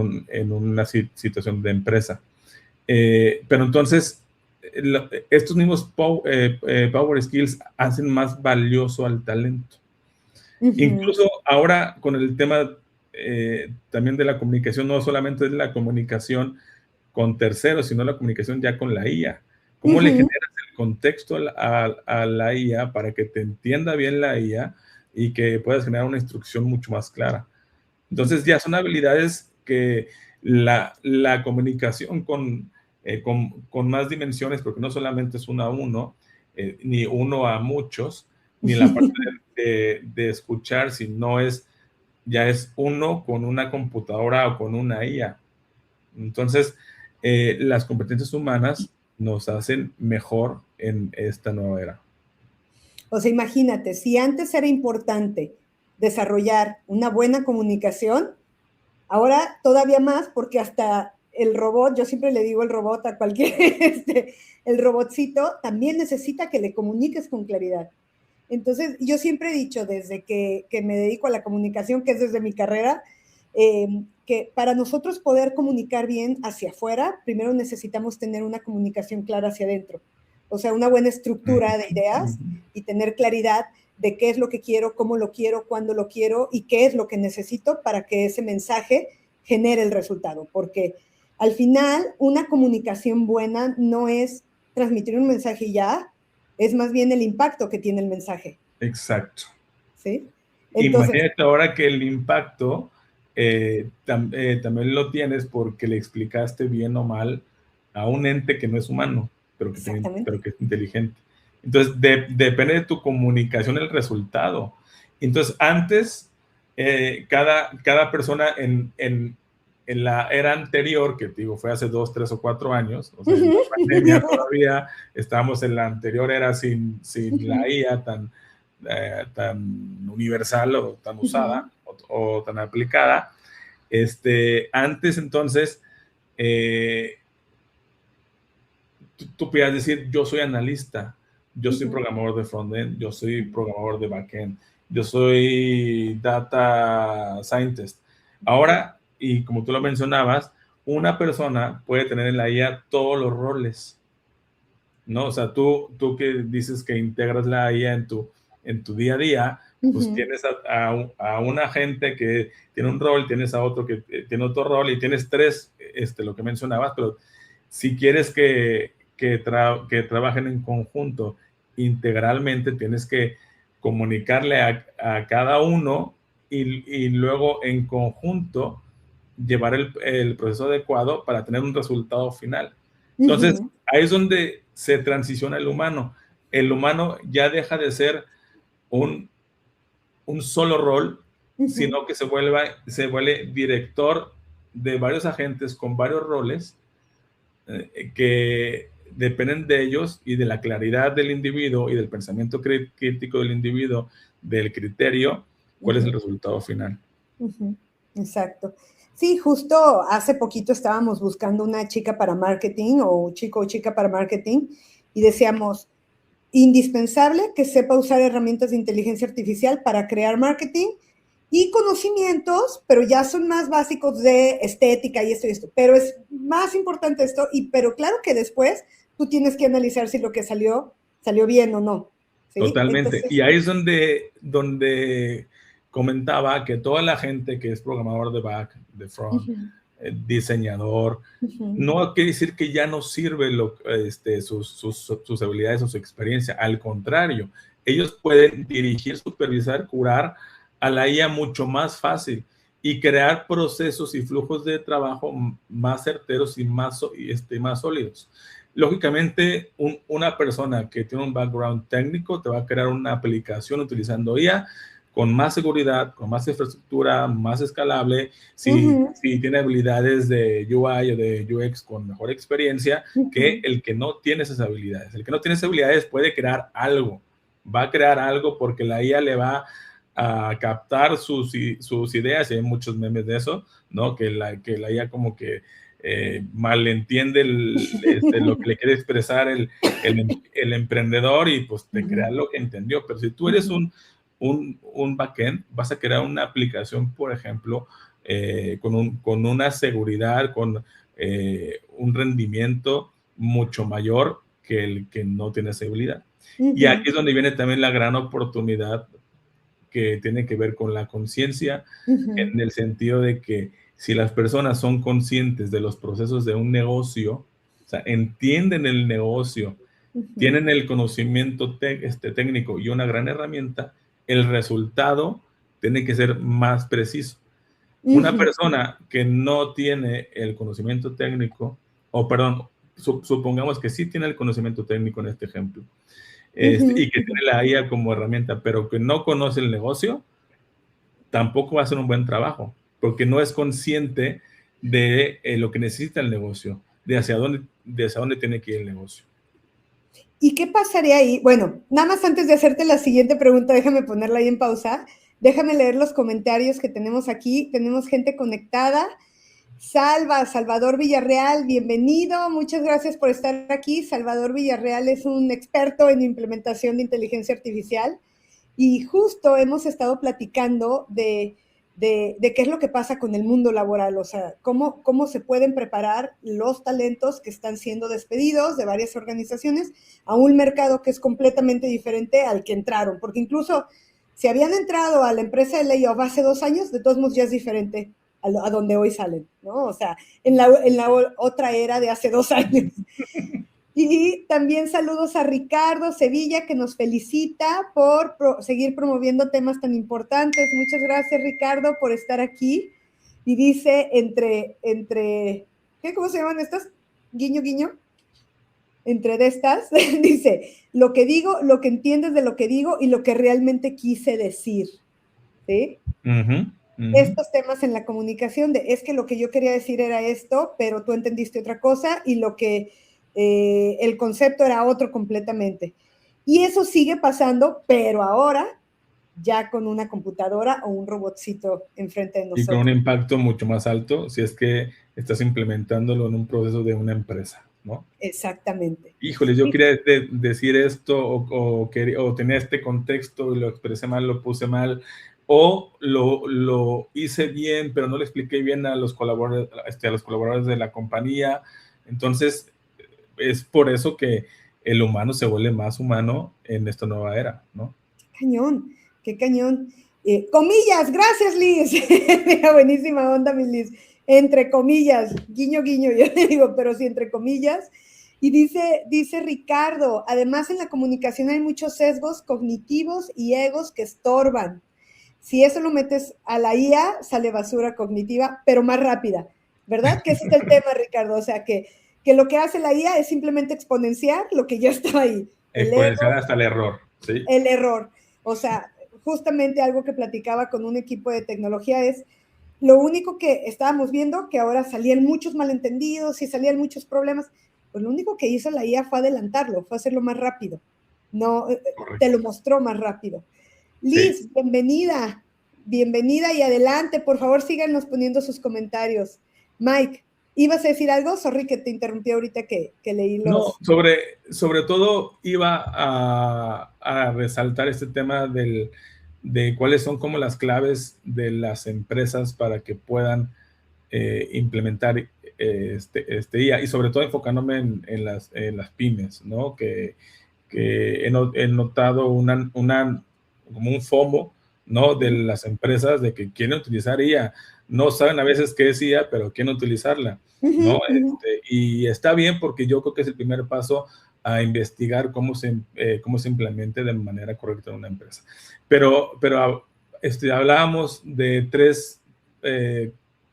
una situación de empresa. Pero entonces, estos mismos power skills hacen más valioso al talento. Incluso ahora con el tema también de la comunicación, no solamente es la comunicación con terceros, sino la comunicación ya con la IA. ¿Cómo le generas el contexto a la IA para que te entienda bien la IA y que puedas generar una instrucción mucho más clara? Entonces ya son habilidades que la comunicación con más dimensiones, porque no solamente es uno a uno, ni uno a muchos, ni la parte de escuchar, sino ya es uno con una computadora o con una IA. Entonces, las competencias humanas nos hacen mejor en esta nueva era. O sea, imagínate, si antes era importante desarrollar una buena comunicación, ahora todavía más, porque hasta el robot, yo siempre le digo el robot a cualquier, el robotcito también necesita que le comuniques con claridad. Entonces, yo siempre he dicho desde que me dedico a la comunicación, que es desde mi carrera, que para nosotros poder comunicar bien hacia afuera, primero necesitamos tener una comunicación clara hacia adentro. O sea, una buena estructura de ideas y tener claridad de qué es lo que quiero, cómo lo quiero, cuándo lo quiero y qué es lo que necesito para que ese mensaje genere el resultado. Porque al final, una comunicación buena no es transmitir un mensaje y ya, es más bien el impacto que tiene el mensaje. Exacto. ¿Sí? Entonces, imagínate ahora que el impacto también lo tienes porque le explicaste bien o mal a un ente que no es humano, pero que es inteligente. Entonces, depende de tu comunicación el resultado. Entonces, antes, cada persona en la era anterior, que te digo, fue hace 2, 3 o 4 años, o sea, en la pandemia todavía estábamos en la anterior era sin la IA tan universal o tan usada o tan aplicada. Antes, entonces, tú podías decir, yo soy analista, yo soy programador de frontend, yo soy programador de backend, yo soy data scientist. Ahora, y como tú lo mencionabas, una persona puede tener en la IA todos los roles, ¿no? O sea, tú que dices que integras la IA en tu día a día, pues tienes a una gente que tiene un rol, tienes a otro que tiene otro rol y tienes 3, lo que mencionabas, pero si quieres que trabajen en conjunto integralmente, tienes que comunicarle a cada uno y luego en conjunto llevar el proceso adecuado para tener un resultado final. Entonces, Ujú. ahí es donde se transiciona el humano. El humano ya deja de ser un solo rol, Ujú. sino que se vuelve director de varios agentes con varios roles que dependen de ellos y de la claridad del individuo y del pensamiento crítico del individuo, del criterio, cuál es el Ujú. resultado final. Ujú. Exacto. Sí, justo hace poquito estábamos buscando una chica para marketing o chico o chica para marketing y decíamos, indispensable que sepa usar herramientas de inteligencia artificial para crear marketing y conocimientos, pero ya son más básicos de estética y esto, pero es más importante esto, pero claro que después tú tienes que analizar si lo que salió bien o no, ¿sí? Totalmente. Entonces, Y ahí es donde comentaba que toda la gente que es programador de back, de front, uh-huh, diseñador, uh-huh, no quiere decir que ya no sirve sus habilidades o su experiencia. Al contrario, ellos pueden dirigir, supervisar, curar a la IA mucho más fácil y crear procesos y flujos de trabajo más certeros y más sólidos. Lógicamente, una persona que tiene un background técnico te va a crear una aplicación utilizando IA con más seguridad, con más infraestructura, más escalable, uh-huh, si tiene habilidades de UI o de UX con mejor experiencia que uh-huh, el que no tiene esas habilidades. El que no tiene esas habilidades puede crear algo, va a crear algo porque la IA le va a captar sus ideas, y hay muchos memes de eso, ¿no? Que la IA como que malentiende lo que le quiere expresar el emprendedor y pues te crea lo que entendió. Pero si tú eres uh-huh, un backend, vas a crear una aplicación, por ejemplo, con una seguridad, con un rendimiento mucho mayor que el que no tiene seguridad. Y uh-huh, aquí es donde viene también la gran oportunidad que tiene que ver con la conciencia, uh-huh, en el sentido de que si las personas son conscientes de los procesos de un negocio, o sea, entienden el negocio, uh-huh, tienen el conocimiento técnico y una gran herramienta, el resultado tiene que ser más preciso. Una uh-huh, persona que no tiene el conocimiento técnico, o perdón, supongamos que sí tiene el conocimiento técnico en este ejemplo, uh-huh, y que tiene la IA como herramienta, pero que no conoce el negocio, tampoco va a hacer un buen trabajo, porque no es consciente de lo que necesita el negocio, de hacia dónde tiene que ir el negocio. ¿Y qué pasaría ahí? Bueno, nada más antes de hacerte la siguiente pregunta, déjame ponerla ahí en pausa. Déjame leer los comentarios que tenemos aquí. Tenemos gente conectada. Salvador Villarreal, bienvenido. Muchas gracias por estar aquí. Salvador Villarreal es un experto en implementación de inteligencia artificial y justo hemos estado platicando de qué es lo que pasa con el mundo laboral, o sea, cómo se pueden preparar los talentos que están siendo despedidos de varias organizaciones a un mercado que es completamente diferente al que entraron, porque incluso si habían entrado a la empresa de layoff hace 2 años, de todos modos ya es diferente a donde hoy salen, ¿no? O sea, en la otra era de hace 2 años. Y también saludos a Ricardo Sevilla, que nos felicita por seguir promoviendo temas tan importantes. Muchas gracias, Ricardo, por estar aquí. Y dice, ¿qué? ¿Cómo se llaman estas? Guiño, guiño. Entre de estas, dice, lo que digo, lo que entiendes de lo que digo y lo que realmente quise decir. ¿Sí? Uh-huh, uh-huh. Estos temas en la comunicación es que lo que yo quería decir era esto, pero tú entendiste otra cosa y el concepto era otro completamente. Y eso sigue pasando, pero ahora ya con una computadora o un robotcito enfrente de Y con un nosotros. impacto mucho más alto si es que estás implementándolo en un proceso de una empresa, ¿no? Exactamente. Híjole, yo Sí. quería decir esto o tenía este contexto y lo expresé mal, lo puse mal, o lo hice bien, pero no le expliqué bien a los colaboradores de la compañía. Entonces, es por eso que el humano se vuelve más humano en esta nueva era, ¿no? Cañón, qué cañón. Comillas, gracias Liz. Buenísima onda, mi Liz. Entre comillas, guiño, guiño, yo le digo, pero sí, entre comillas. Y dice Ricardo, además en la comunicación hay muchos sesgos cognitivos y egos que estorban. Si eso lo metes a la IA, sale basura cognitiva, pero más rápida, ¿verdad? Que ese es el tema, Ricardo. O sea, que lo que hace la IA es simplemente exponenciar lo que ya está ahí. El Exponencial ego, hasta el error, ¿sí? el error. O sea, justamente algo que platicaba con un equipo de tecnología es lo único que estábamos viendo, que ahora salían muchos malentendidos y salían muchos problemas, pues lo único que hizo la IA fue adelantarlo, fue hacerlo más rápido. No, te lo mostró más rápido. Liz, Sí. bienvenida. Bienvenida y adelante. Por favor, síganos poniendo sus comentarios. Mike, ¿ibas a decir algo? Sorry que te interrumpí ahorita que leí No, los... sobre todo iba a resaltar este tema de cuáles son como las claves de las empresas para que puedan implementar este IA, y sobre todo enfocándome en las pymes, ¿no? Que he notado como un FOMO, ¿no? De las empresas de que quieren utilizar IA, no saben a veces qué es IA, pero quieren utilizarla, ¿no? Y está bien, porque yo creo que es el primer paso a investigar cómo se implemente de manera correcta en una empresa. Pero hablábamos de tres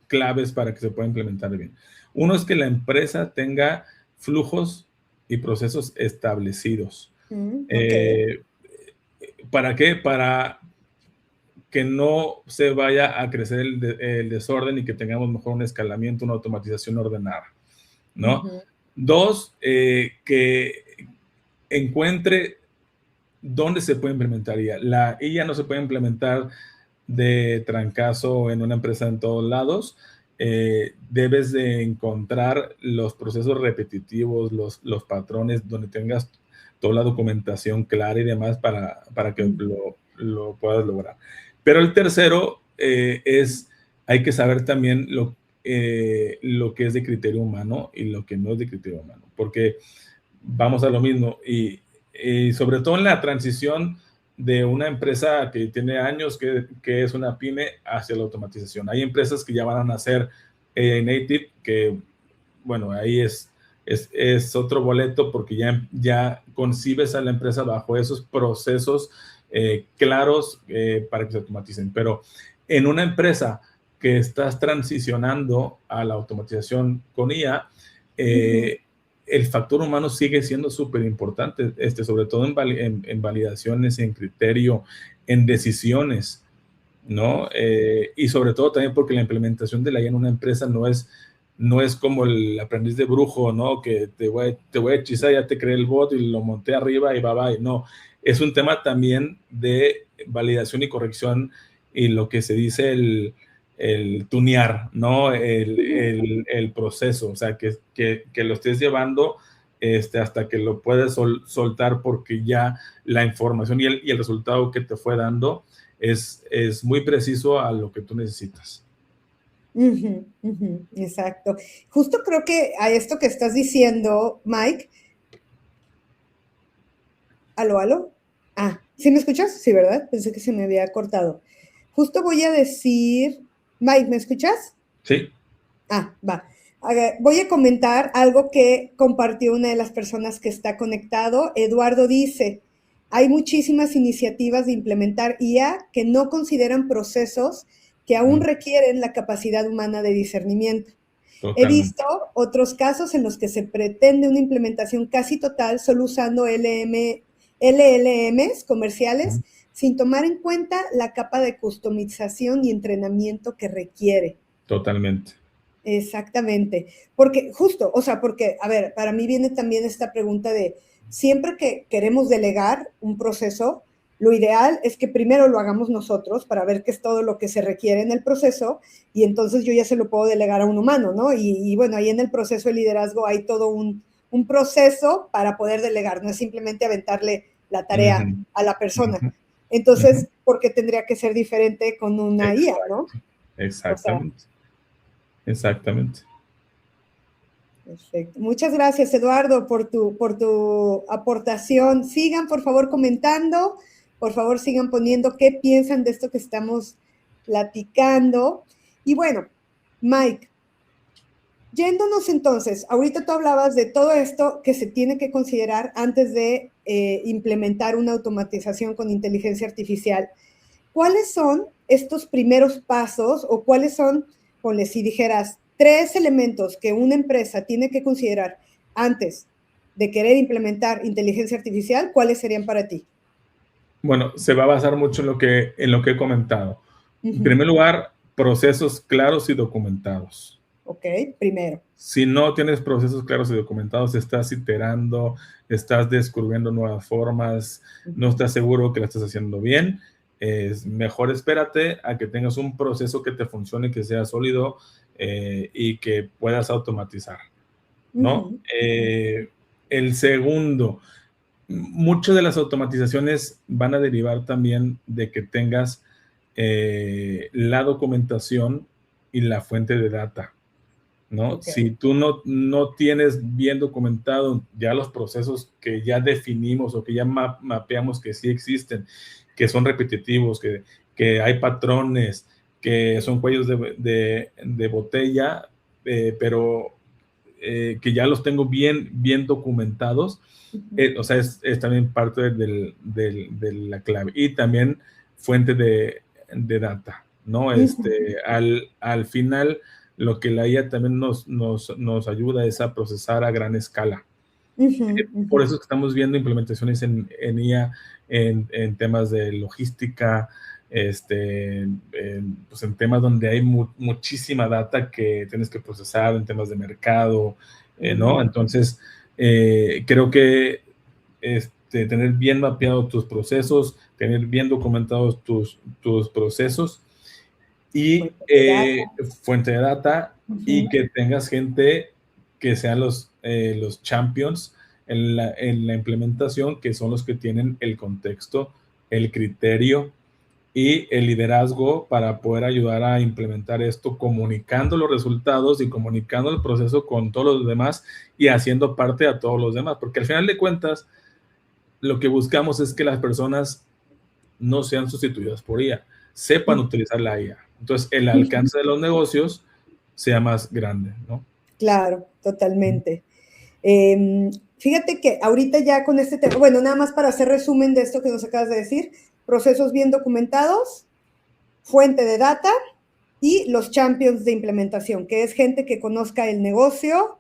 claves para que se pueda implementar bien. Uno es que la empresa tenga flujos y procesos establecidos. Okay. ¿Para qué? Para que no se vaya a crecer el desorden y que tengamos mejor un escalamiento, una automatización ordenada, ¿no? Dos, que encuentre dónde se puede implementar IA. La IA no se puede implementar de trancazo en una empresa en todos lados. Debes de encontrar los procesos repetitivos, los patrones, donde tengas toda la documentación clara y demás para que lo puedas lograr. Pero el tercero hay que saber también lo que es de criterio humano y lo que no es de criterio humano, porque vamos a lo mismo, y sobre todo en la transición de una empresa que tiene años, que es una pyme, hacia la automatización. Hay empresas que ya van a nacer native, que bueno, ahí es otro boleto, porque ya concibes a la empresa bajo esos procesos claros para que se automaticen. Pero en una empresa que estás transicionando a la automatización con IA, el factor humano sigue siendo súper importante, sobre todo en validaciones, en criterio, en decisiones, ¿no? Y sobre todo también porque la implementación de la IA en una empresa no es como el aprendiz de brujo, ¿no? Que te voy a hechizar, ya te creé el bot y lo monté arriba y bye. No, es un tema también de validación y corrección, y lo que se dice el tunear, ¿no? El proceso, o sea, que lo estés llevando hasta que lo puedes soltar, porque ya la información y el resultado que te fue dando es muy preciso a lo que tú necesitas. Exacto. Justo creo que a esto que estás diciendo, Mike. ¿Aló? Ah, ¿sí me escuchas? Sí, ¿verdad? Pensé que se me había cortado. Justo voy a decir, Mike, ¿me escuchas? Sí. Ah, va. Voy a comentar algo que compartió una de las personas que está conectado. Eduardo dice, hay muchísimas iniciativas de implementar IA que no consideran procesos que aún requieren la capacidad humana de discernimiento. He Totalmente. visto otros casos en los que se pretende una implementación casi total solo usando LLMs comerciales sin tomar en cuenta la capa de customización y entrenamiento que requiere. Totalmente. Exactamente. Porque justo, o sea, porque, a ver, para mí viene también esta pregunta de, siempre que queremos delegar un proceso, lo ideal es que primero lo hagamos nosotros para ver qué es todo lo que se requiere en el proceso, y entonces yo ya se lo puedo delegar a un humano, ¿no? Y bueno, ahí en el proceso de liderazgo hay todo un proceso para poder delegar, no es simplemente aventarle la tarea a la persona. Entonces, ¿por qué tendría que ser diferente con una IA, no? Exactamente. O sea, exactamente. Perfecto. Muchas gracias, Eduardo, por tu aportación. Sigan, por favor, comentando. Por favor, sigan poniendo qué piensan de esto que estamos platicando. Y bueno, Mike, yéndonos entonces, ahorita tú hablabas de todo esto que se tiene que considerar antes de implementar una automatización con inteligencia artificial. ¿cuáles son estos primeros pasos o cuáles son, ponle, si dijeras, 3 elementos que una empresa tiene que considerar antes de querer implementar inteligencia artificial, ¿cuáles serían para ti? Bueno, se va a basar mucho en lo que he comentado. En primer lugar, procesos claros y documentados. Ok, primero. Si no tienes procesos claros y documentados, estás iterando, estás descubriendo nuevas formas, no estás seguro que la estás haciendo bien, es mejor espérate a que tengas un proceso que te funcione, que sea sólido y que puedas automatizar, ¿no? El segundo, muchas de las automatizaciones van a derivar también de que tengas la documentación y la fuente de data, ¿no? Okay. Si tú no tienes bien documentado ya los procesos que ya definimos o que ya mapeamos que sí existen, que son repetitivos, que hay patrones, que son cuellos de botella, pero que ya los tengo bien documentados, o sea, es también parte de la clave. Y también fuente de data, ¿no? Al final, lo que la IA también nos ayuda es a procesar a gran escala. Por eso es que estamos viendo implementaciones en IA en temas de logística, pues en temas donde hay muchísima data que tienes que procesar, en temas de mercado, ¿no? Entonces, creo que tener bien mapeados tus procesos, tener bien documentados tus procesos y fuente de data y que tengas gente que sean los champions en la implementación, que son los que tienen el contexto, el criterio y el liderazgo para poder ayudar a implementar esto, comunicando los resultados y comunicando el proceso con todos los demás y haciendo parte a todos los demás, porque al final de cuentas, lo que buscamos es que las personas no sean sustituidas por IA, sepan utilizar la IA. Entonces, el alcance de los negocios sea más grande, ¿no? Claro, totalmente. Fíjate que ahorita ya con este tema, bueno, nada más para hacer resumen de esto que nos acabas de decir, procesos bien documentados, fuente de data y los champions de implementación, que es gente que conozca el negocio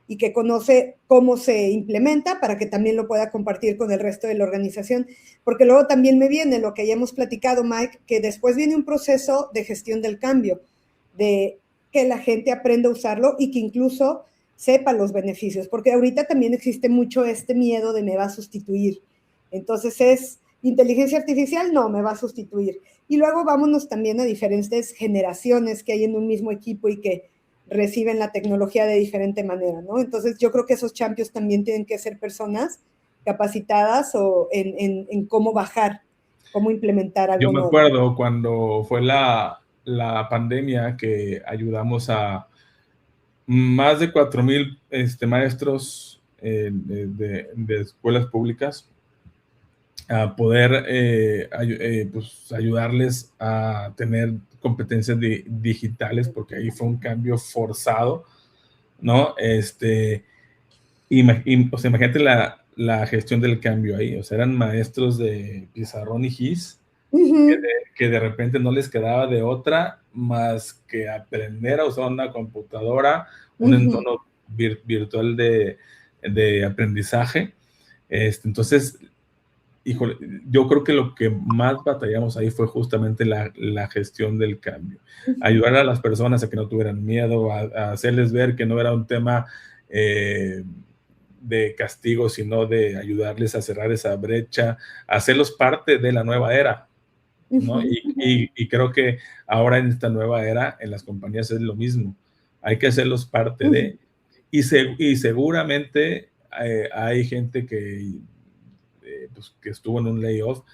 y que conoce cómo se implementa para que también lo pueda compartir con el resto de la organización. Porque luego también me viene lo que ya hemos platicado, Mike, que después viene un proceso de gestión del cambio, de que la gente aprenda a usarlo y que incluso sepa los beneficios, porque ahorita también existe mucho este miedo de me va a sustituir. Entonces es inteligencia artificial, no, me va a sustituir. Y luego vámonos también a diferentes generaciones que hay en un mismo equipo y que reciben la tecnología de diferente manera, ¿no? Entonces yo creo que esos champions también tienen que ser personas capacitadas o en cómo bajar, cómo implementar Yo algo me nuevo. acuerdo cuando fue la pandemia que ayudamos a más de 4,000 maestros de escuelas públicas a poder pues, ayudarles a tener competencias digitales, porque ahí fue un cambio forzado, ¿no? O sea, imagínate la gestión del cambio ahí, o sea, eran maestros de pizarrón y gis, que de repente no les quedaba de otra más que aprender a usar una computadora, un entorno virtual de aprendizaje. Entonces, híjole, yo creo que lo que más batallamos ahí fue justamente la gestión del cambio. Ayudar a las personas a que no tuvieran miedo, a hacerles ver que no era un tema de castigo, sino de ayudarles a cerrar esa brecha, hacerlos parte de la nueva era, ¿no? Y creo que ahora en esta nueva era, en las compañías es lo mismo. Hay que hacerlos parte de, y seguramente hay gente pues, que estuvo en un layoff,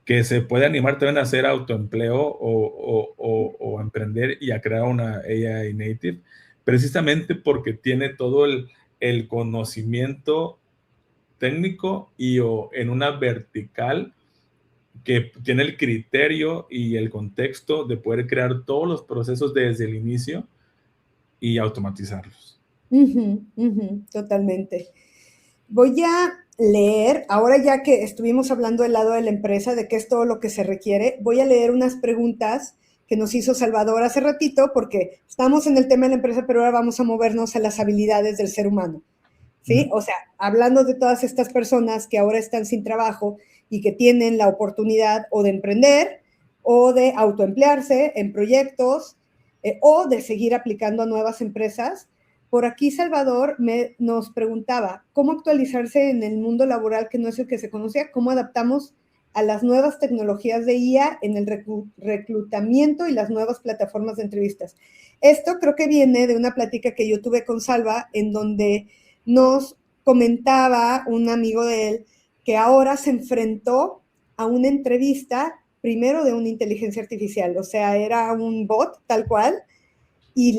que se puede animar también a hacer autoempleo o emprender y a crear una AI native, precisamente porque tiene todo el conocimiento técnico y en una vertical que tiene el criterio y el contexto de poder crear todos los procesos desde el inicio y automatizarlos. Totalmente. Voy a leer, ahora ya que estuvimos hablando del lado de la empresa, de qué es todo lo que se requiere, voy a leer unas preguntas que nos hizo Salvador hace ratito, porque estamos en el tema de la empresa, pero ahora vamos a movernos a las habilidades del ser humano, ¿sí? O sea, hablando de todas estas personas que ahora están sin trabajo y que tienen la oportunidad o de emprender o de autoemplearse en proyectos o de seguir aplicando a nuevas empresas. Por aquí Salvador nos preguntaba cómo actualizarse en el mundo laboral que no es el que se conocía, cómo adaptamos a las nuevas tecnologías de IA en el reclutamiento y las nuevas plataformas de entrevistas. Esto creo que viene de una plática que yo tuve con Salva, en donde nos comentaba un amigo de él que ahora se enfrentó a una entrevista primero de una inteligencia artificial, o sea, era un bot tal cual, y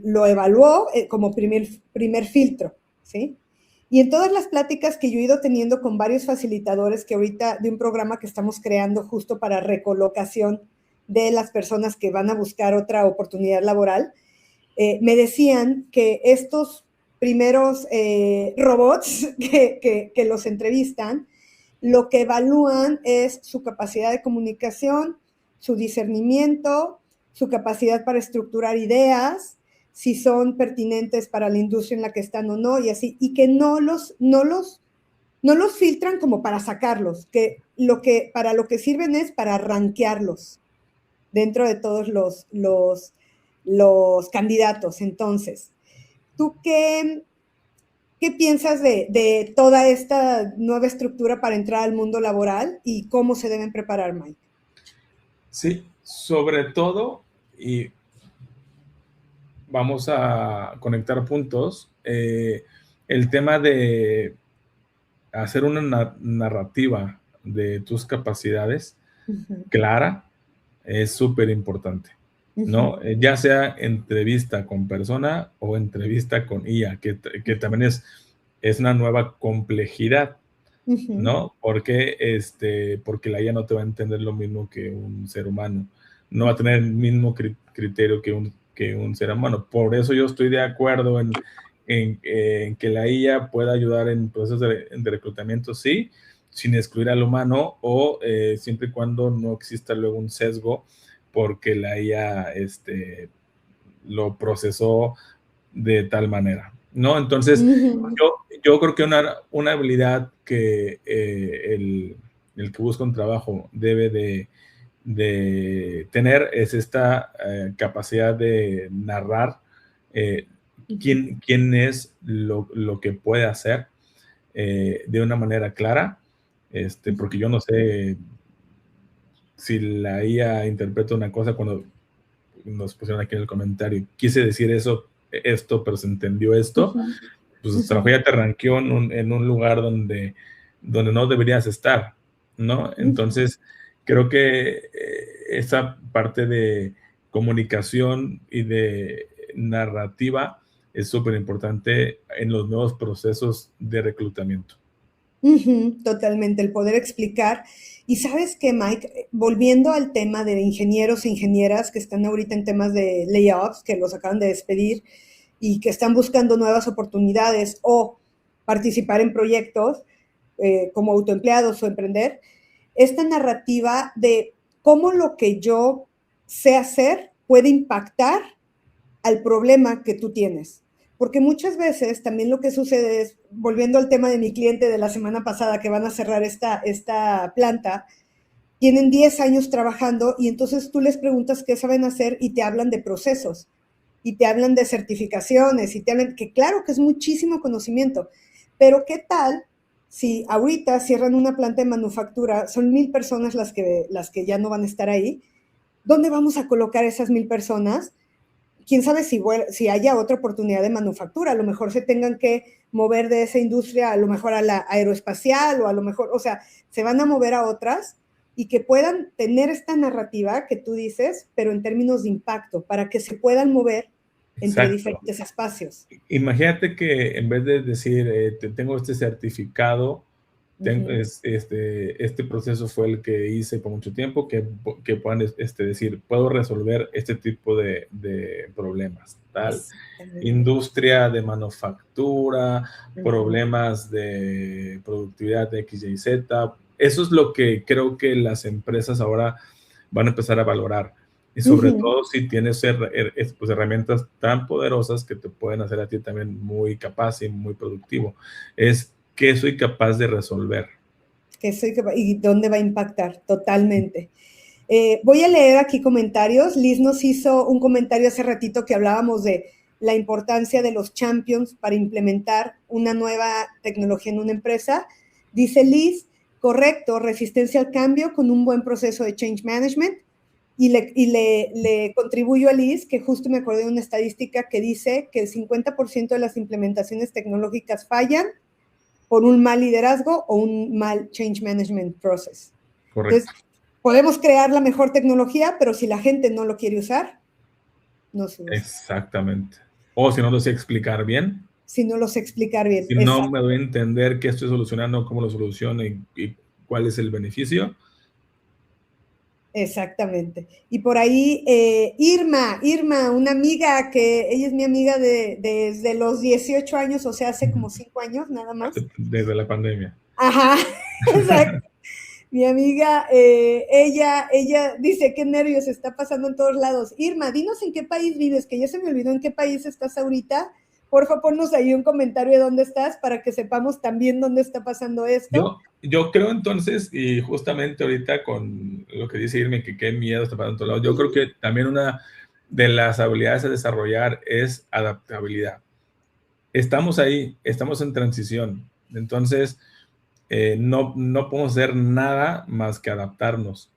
lo evaluó como primer filtro, ¿sí? Y en todas las pláticas que yo he ido teniendo con varios facilitadores que ahorita de un programa que estamos creando justo para recolocación de las personas que van a buscar otra oportunidad laboral, me decían que estos primeros robots que los entrevistan, lo que evalúan es su capacidad de comunicación, su discernimiento, su capacidad para estructurar ideas, si son pertinentes para la industria en la que están o no, y así, y que no los filtran como para sacarlos, que para lo que sirven es para rankearlos dentro de todos los candidatos. Entonces, ¿tú qué piensas de toda esta nueva estructura para entrar al mundo laboral y cómo se deben preparar, Mike? Sí, sobre todo, y vamos a conectar puntos, el tema de hacer una narrativa de tus capacidades clara es súper importante, ¿no? Ya sea entrevista con persona o entrevista con IA, que también es una nueva complejidad, ¿no? Porque la IA no te va a entender lo mismo que un ser humano, no va a tener el mismo criterio que un ser humano. Por eso yo estoy de acuerdo en que la IA pueda ayudar en procesos de reclutamiento, sí, sin excluir al humano o siempre y cuando no exista luego un sesgo porque la IA lo procesó de tal manera, ¿no? Entonces, yo creo que una habilidad que el que busca un trabajo debe de tener es esta capacidad de narrar quién es lo que puede hacer de una manera clara, porque yo no sé si la IA interpreta una cosa cuando nos pusieron aquí en el comentario, quise decir esto, pero se entendió esto, pues el trabajo ya te ranqueó en un lugar donde no deberías estar, ¿no? Entonces, creo que esa parte de comunicación y de narrativa es súper importante en los nuevos procesos de reclutamiento. Totalmente, el poder explicar. Y sabes qué, Mike, volviendo al tema de ingenieros e ingenieras que están ahorita en temas de layoffs, que los acaban de despedir y que están buscando nuevas oportunidades o participar en proyectos como autoempleados o emprender, esta narrativa de cómo lo que yo sé hacer puede impactar al problema que tú tienes. Porque muchas veces también lo que sucede es, volviendo al tema de mi cliente de la semana pasada, que van a cerrar esta planta, tienen 10 años trabajando y entonces tú les preguntas qué saben hacer y te hablan de procesos y te hablan de certificaciones y te hablan, que claro que es muchísimo conocimiento, pero ¿qué tal si ahorita cierran una planta de manufactura, son 1,000 personas las que ya no van a estar ahí? ¿Dónde vamos a colocar esas 1,000 personas? Quién sabe si haya otra oportunidad de manufactura, a lo mejor se tengan que mover de esa industria, a lo mejor a la aeroespacial o a lo mejor, o sea, se van a mover a otras y que puedan tener esta narrativa que tú dices, pero en términos de impacto, para que se puedan mover entre Exacto. diferentes espacios. Imagínate que en vez de decir, tengo este certificado Este proceso fue el que hice por mucho tiempo, que puedan decir, puedo resolver este tipo de problemas, tal. Industria de manufactura, problemas de productividad de X, Y, Z. Eso es lo que creo que las empresas ahora van a empezar a valorar. Y sobre todo si tienes pues, herramientas tan poderosas que te pueden hacer a ti también muy capaz y muy productivo. Es qué soy capaz de resolver. ¿Y dónde va a impactar? Totalmente. Voy a leer aquí comentarios. Liz nos hizo un comentario hace ratito que hablábamos de la importancia de los champions para implementar una nueva tecnología en una empresa. Dice Liz, correcto, resistencia al cambio con un buen proceso de change management. Y le contribuyo a Liz, que justo me acordé de una estadística que dice que el 50% de las implementaciones tecnológicas fallan por un mal liderazgo o un mal change management process. Correcto. Entonces, podemos crear la mejor tecnología, pero si la gente no lo quiere usar, no se usa. Exactamente. O si no lo sé explicar bien. Si no lo sé explicar bien. Si no me doy a entender qué estoy solucionando, cómo lo soluciono y cuál es el beneficio. Exactamente. Y por ahí, Irma, una amiga que ella es mi amiga desde los 18 años, o sea, hace como 5 años nada más. Desde la pandemia. Ajá, exacto. Mi amiga, ella dice, qué nervios, está pasando en todos lados. Irma, dinos en qué país vives, que ya se me olvidó en qué país estás ahorita. Porfa, ponnos ahí un comentario de dónde estás para que sepamos también dónde está pasando esto. Yo creo entonces, y justamente ahorita con lo que dice Irma, que qué miedo está pasando en todos lados, yo creo que también una de las habilidades a desarrollar es adaptabilidad. Estamos ahí, estamos en transición, entonces no podemos hacer nada más que adaptarnos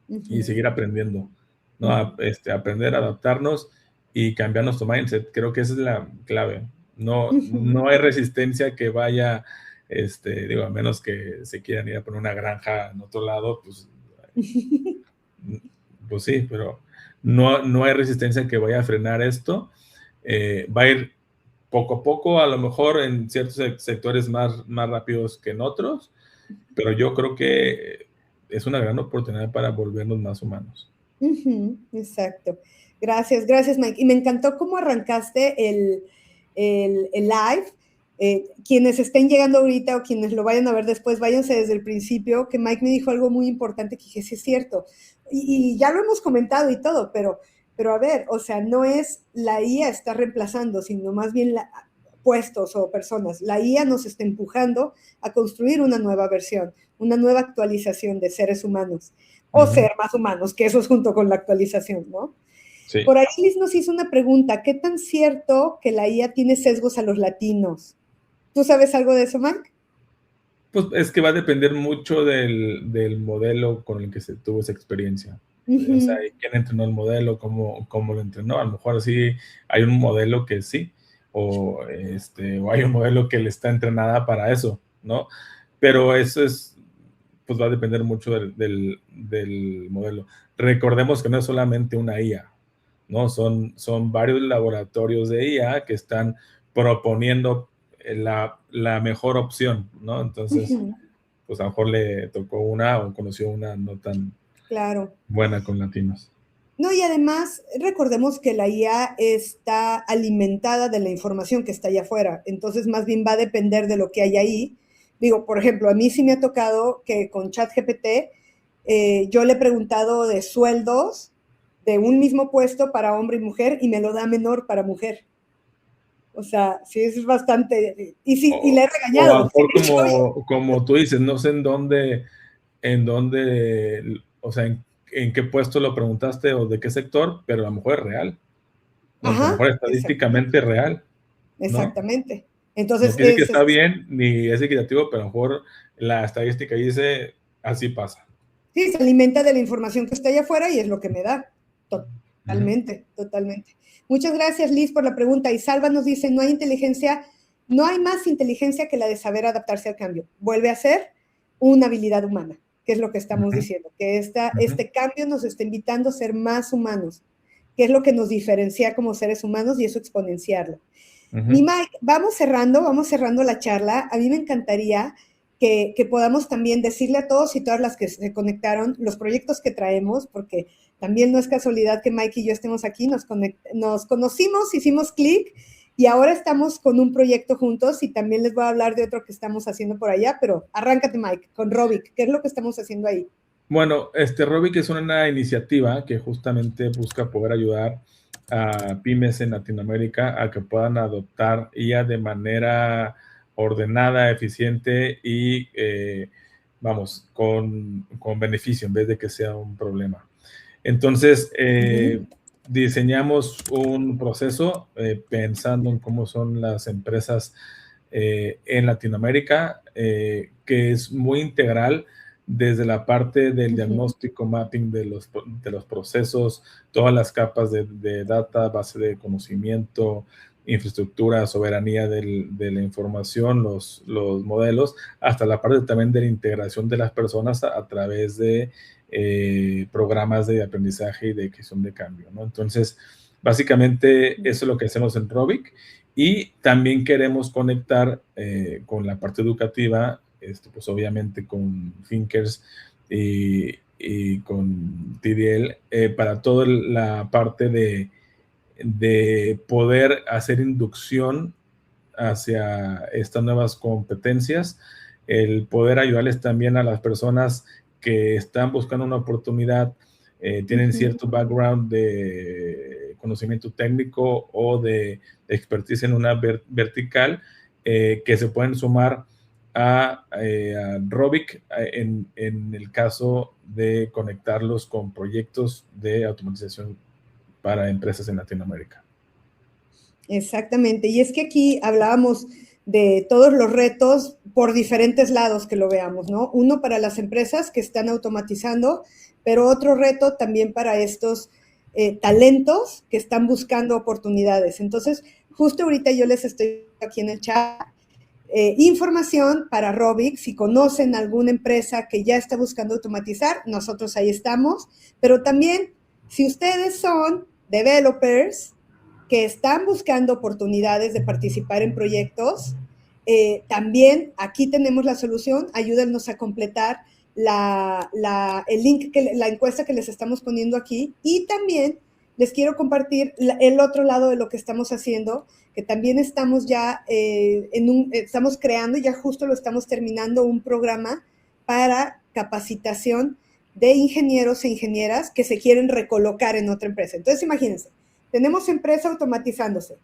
y seguir aprendiendo, ¿no? Aprender a adaptarnos y cambiar nuestro mindset. Creo que esa es la clave. No hay resistencia que vaya, digo, a menos que se quieran ir a poner una granja en otro lado, pues sí, pero no hay resistencia que vaya a frenar esto. Va a ir poco a poco, a lo mejor en ciertos sectores más rápidos que en otros, pero yo creo que es una gran oportunidad para volvernos más humanos. Exacto. Gracias, Mike. Y me encantó cómo arrancaste el live. Quienes estén llegando ahorita o quienes lo vayan a ver después, váyanse desde el principio, que Mike me dijo algo muy importante que dije, sí es cierto. Y ya lo hemos comentado y todo, pero a ver, o sea, no es la IA está reemplazando, sino más bien puestos o personas. La IA nos está empujando a construir una nueva versión, una nueva actualización de seres humanos o ser más humanos, que eso es junto con la actualización, ¿no? Sí. Por ahí Liz nos hizo una pregunta, ¿qué tan cierto que la IA tiene sesgos a los latinos? ¿Tú sabes algo de eso, Mark? Pues es que va a depender mucho del modelo con el que se tuvo esa experiencia. O sea, quién entrenó el modelo, cómo lo entrenó. A lo mejor sí hay un modelo que sí, o hay un modelo que le está entrenada para eso, ¿no? Pero eso pues va a depender mucho del modelo. Recordemos que no es solamente una IA, ¿no? Son varios laboratorios de IA que están proponiendo la mejor opción, ¿no? Entonces, pues a lo mejor le tocó una o conoció una no tan buena con latinos. No, y además recordemos que la IA está alimentada de la información que está allá afuera, entonces más bien va a depender de lo que hay ahí. Digo, por ejemplo, a mí sí me ha tocado que con ChatGPT yo le he preguntado de sueldos de un mismo puesto para hombre y mujer y me lo da menor para mujer. O sea, sí, es bastante... Y le he regañado. Como tú dices, no sé en dónde, o sea, en qué puesto lo preguntaste o de qué sector, pero a lo mejor es real. No, a lo mejor estadísticamente real. ¿no? Exactamente. Entonces, no quiere decir que está bien ni es equitativo, pero a lo mejor la estadística dice así pasa. Sí, se alimenta de la información que está allá afuera y es lo que me da. Totalmente. Muchas gracias, Liz, por la pregunta. Y Salva nos dice, no hay más inteligencia que la de saber adaptarse al cambio. Vuelve a ser una habilidad humana, que es lo que estamos diciendo, que este cambio nos está invitando a ser más humanos, que es lo que nos diferencia como seres humanos y eso exponenciarlo. Mi Mike, vamos cerrando la charla. A mí me encantaría que podamos también decirle a todos y todas las que se conectaron los proyectos que traemos, porque también no es casualidad que Mike y yo estemos aquí, nos conocimos, hicimos clic y ahora estamos con un proyecto juntos y también les voy a hablar de otro que estamos haciendo por allá, pero arráncate, Mike, con Robic. ¿Qué es lo que estamos haciendo ahí? Bueno, Robic es una iniciativa que justamente busca poder ayudar a pymes en Latinoamérica a que puedan adoptar IA de manera ordenada, eficiente y, vamos, con beneficio en vez de que sea un problema. Entonces, diseñamos un proceso pensando en cómo son las empresas en Latinoamérica, que es muy integral desde la parte del diagnóstico, mapping de los procesos, todas las capas de data, base de conocimiento, infraestructura, soberanía de la información, los modelos, hasta la parte también de la integración de las personas a través de programas de aprendizaje y de gestión de cambio, ¿no? Entonces, básicamente eso es lo que hacemos en Robic y también queremos conectar con la parte educativa, pues obviamente con Thinkers y con TDL para toda la parte de poder hacer inducción hacia estas nuevas competencias, el poder ayudarles también a las personas que están buscando una oportunidad, tienen cierto background de conocimiento técnico o de expertise en una vertical, que se pueden sumar a Robic en el caso de conectarlos con proyectos de automatización para empresas en Latinoamérica. Exactamente, y es que aquí hablábamos de todos los retos por diferentes lados que lo veamos, ¿no? Uno para las empresas que están automatizando, pero otro reto también para estos talentos que están buscando oportunidades. Entonces, justo ahorita yo les estoy aquí en el chat información para Robic, si conocen alguna empresa que ya está buscando automatizar, nosotros ahí estamos, pero también si ustedes son developers que están buscando oportunidades de participar en proyectos, también aquí tenemos la solución, ayúdennos a completar el link, la encuesta que les estamos poniendo aquí y también les quiero compartir el otro lado de lo que estamos haciendo, que también estamos ya estamos creando, ya justo lo estamos terminando, un programa para capacitación de ingenieros e ingenieras que se quieren recolocar en otra empresa. Entonces, imagínense, tenemos empresa automatizándose,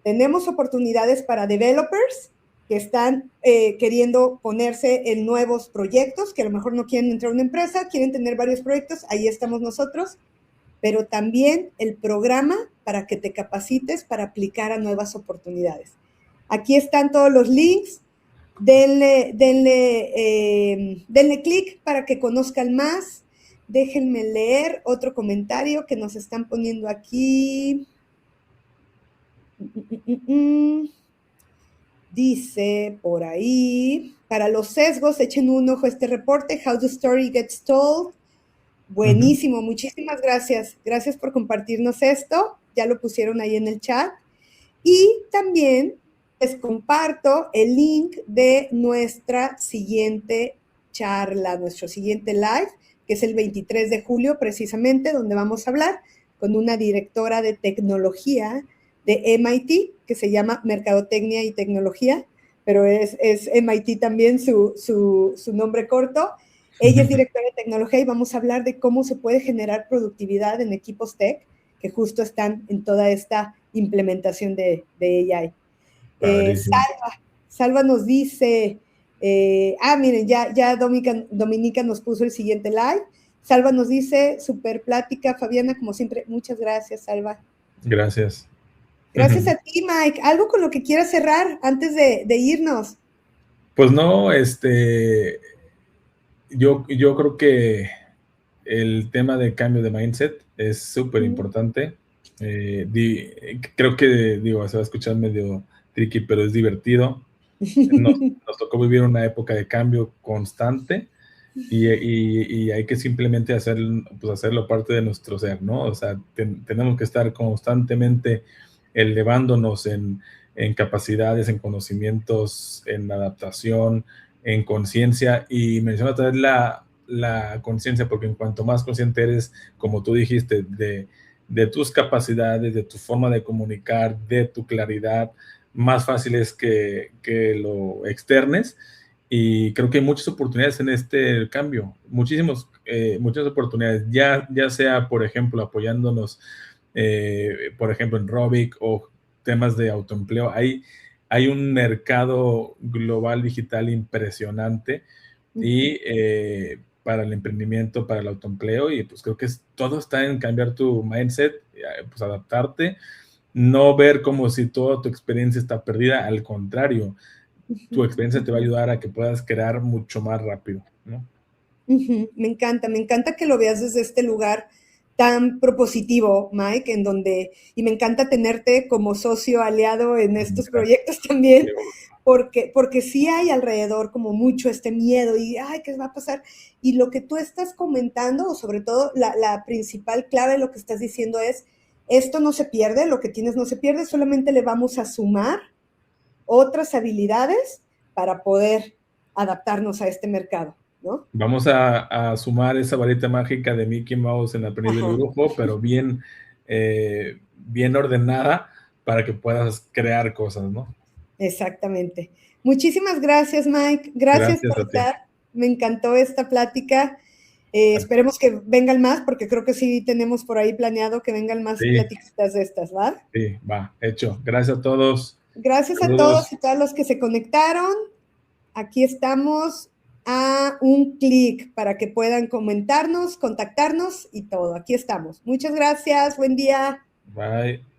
tenemos oportunidades para developers que están queriendo ponerse en nuevos proyectos, que a lo mejor no quieren entrar a una empresa, quieren tener varios proyectos, ahí estamos nosotros, pero también el programa para que te capacites para aplicar a nuevas oportunidades. Aquí están todos los links, denle clic para que conozcan más. Déjenme leer otro comentario que nos están poniendo aquí. Dice por ahí, para los sesgos, echen un ojo a este reporte, How the Story Gets Told. Buenísimo, muchísimas gracias. Gracias por compartirnos esto. Ya lo pusieron ahí en el chat. Y también les comparto el link de nuestra siguiente charla, nuestro siguiente live, que es el 23 de julio precisamente, donde vamos a hablar con una directora de tecnología de MIT, que se llama Mercadotecnia y Tecnología, pero es MIT también su nombre corto. Ella es directora de tecnología y vamos a hablar de cómo se puede generar productividad en equipos tech que justo están en toda esta implementación de AI. Salva nos dice, miren, ya Dominica nos puso el siguiente live. Salva nos dice, super plática, Fabiana, como siempre, muchas gracias, Salva. Gracias. Gracias a ti, Mike. ¿Algo con lo que quieras cerrar antes de irnos? Pues no, yo creo que el tema de cambio de mindset es súper importante. Creo que, se va a escuchar medio tricky, pero es divertido. Nos tocó vivir una época de cambio constante y hay que simplemente hacerlo parte de nuestro ser, ¿no? O sea, tenemos que estar constantemente elevándonos en capacidades, en conocimientos, en adaptación, en conciencia, y menciona otra vez la conciencia, porque en cuanto más consciente eres, como tú dijiste, de tus capacidades, de tu forma de comunicar, de tu claridad, más fácil es que lo externes. Y creo que hay muchas oportunidades en este cambio, muchas oportunidades, ya sea, por ejemplo, apoyándonos, por ejemplo, en Robic o temas de autoempleo. Hay un mercado global digital impresionante y para el emprendimiento, para el autoempleo, y pues creo que todo está en cambiar tu mindset, pues adaptarte, no ver como si toda tu experiencia está perdida, al contrario, tu experiencia te va a ayudar a que puedas crear mucho más rápido, ¿no? Me encanta que lo veas desde este lugar tan propositivo, Mike, en donde, y me encanta tenerte como socio aliado en estos Gracias. proyectos también, porque sí hay alrededor como mucho este miedo y, ay, ¿qué va a pasar? Y lo que tú estás comentando, o sobre todo la principal clave de lo que estás diciendo es, esto no se pierde, lo que tienes no se pierde, solamente le vamos a sumar otras habilidades para poder adaptarnos a este mercado, ¿no? Vamos a sumar esa varita mágica de Mickey Mouse en Aprendiz del Ajá, Brujo, pero bien ordenada para que puedas crear cosas, ¿no? exactamente. Muchísimas gracias, Mike. Gracias Gracias por a ti. estar. Me encantó esta plática. Esperemos que vengan más, porque creo que sí tenemos por ahí planeado que vengan más Sí, platiquitas de estas, ¿va? sí, va, hecho. Gracias a todos. Gracias a Saludos. todos y todas los que se conectaron. Aquí estamos a un clic para que puedan comentarnos, contactarnos y todo. Aquí estamos. Muchas gracias. Buen día. Bye.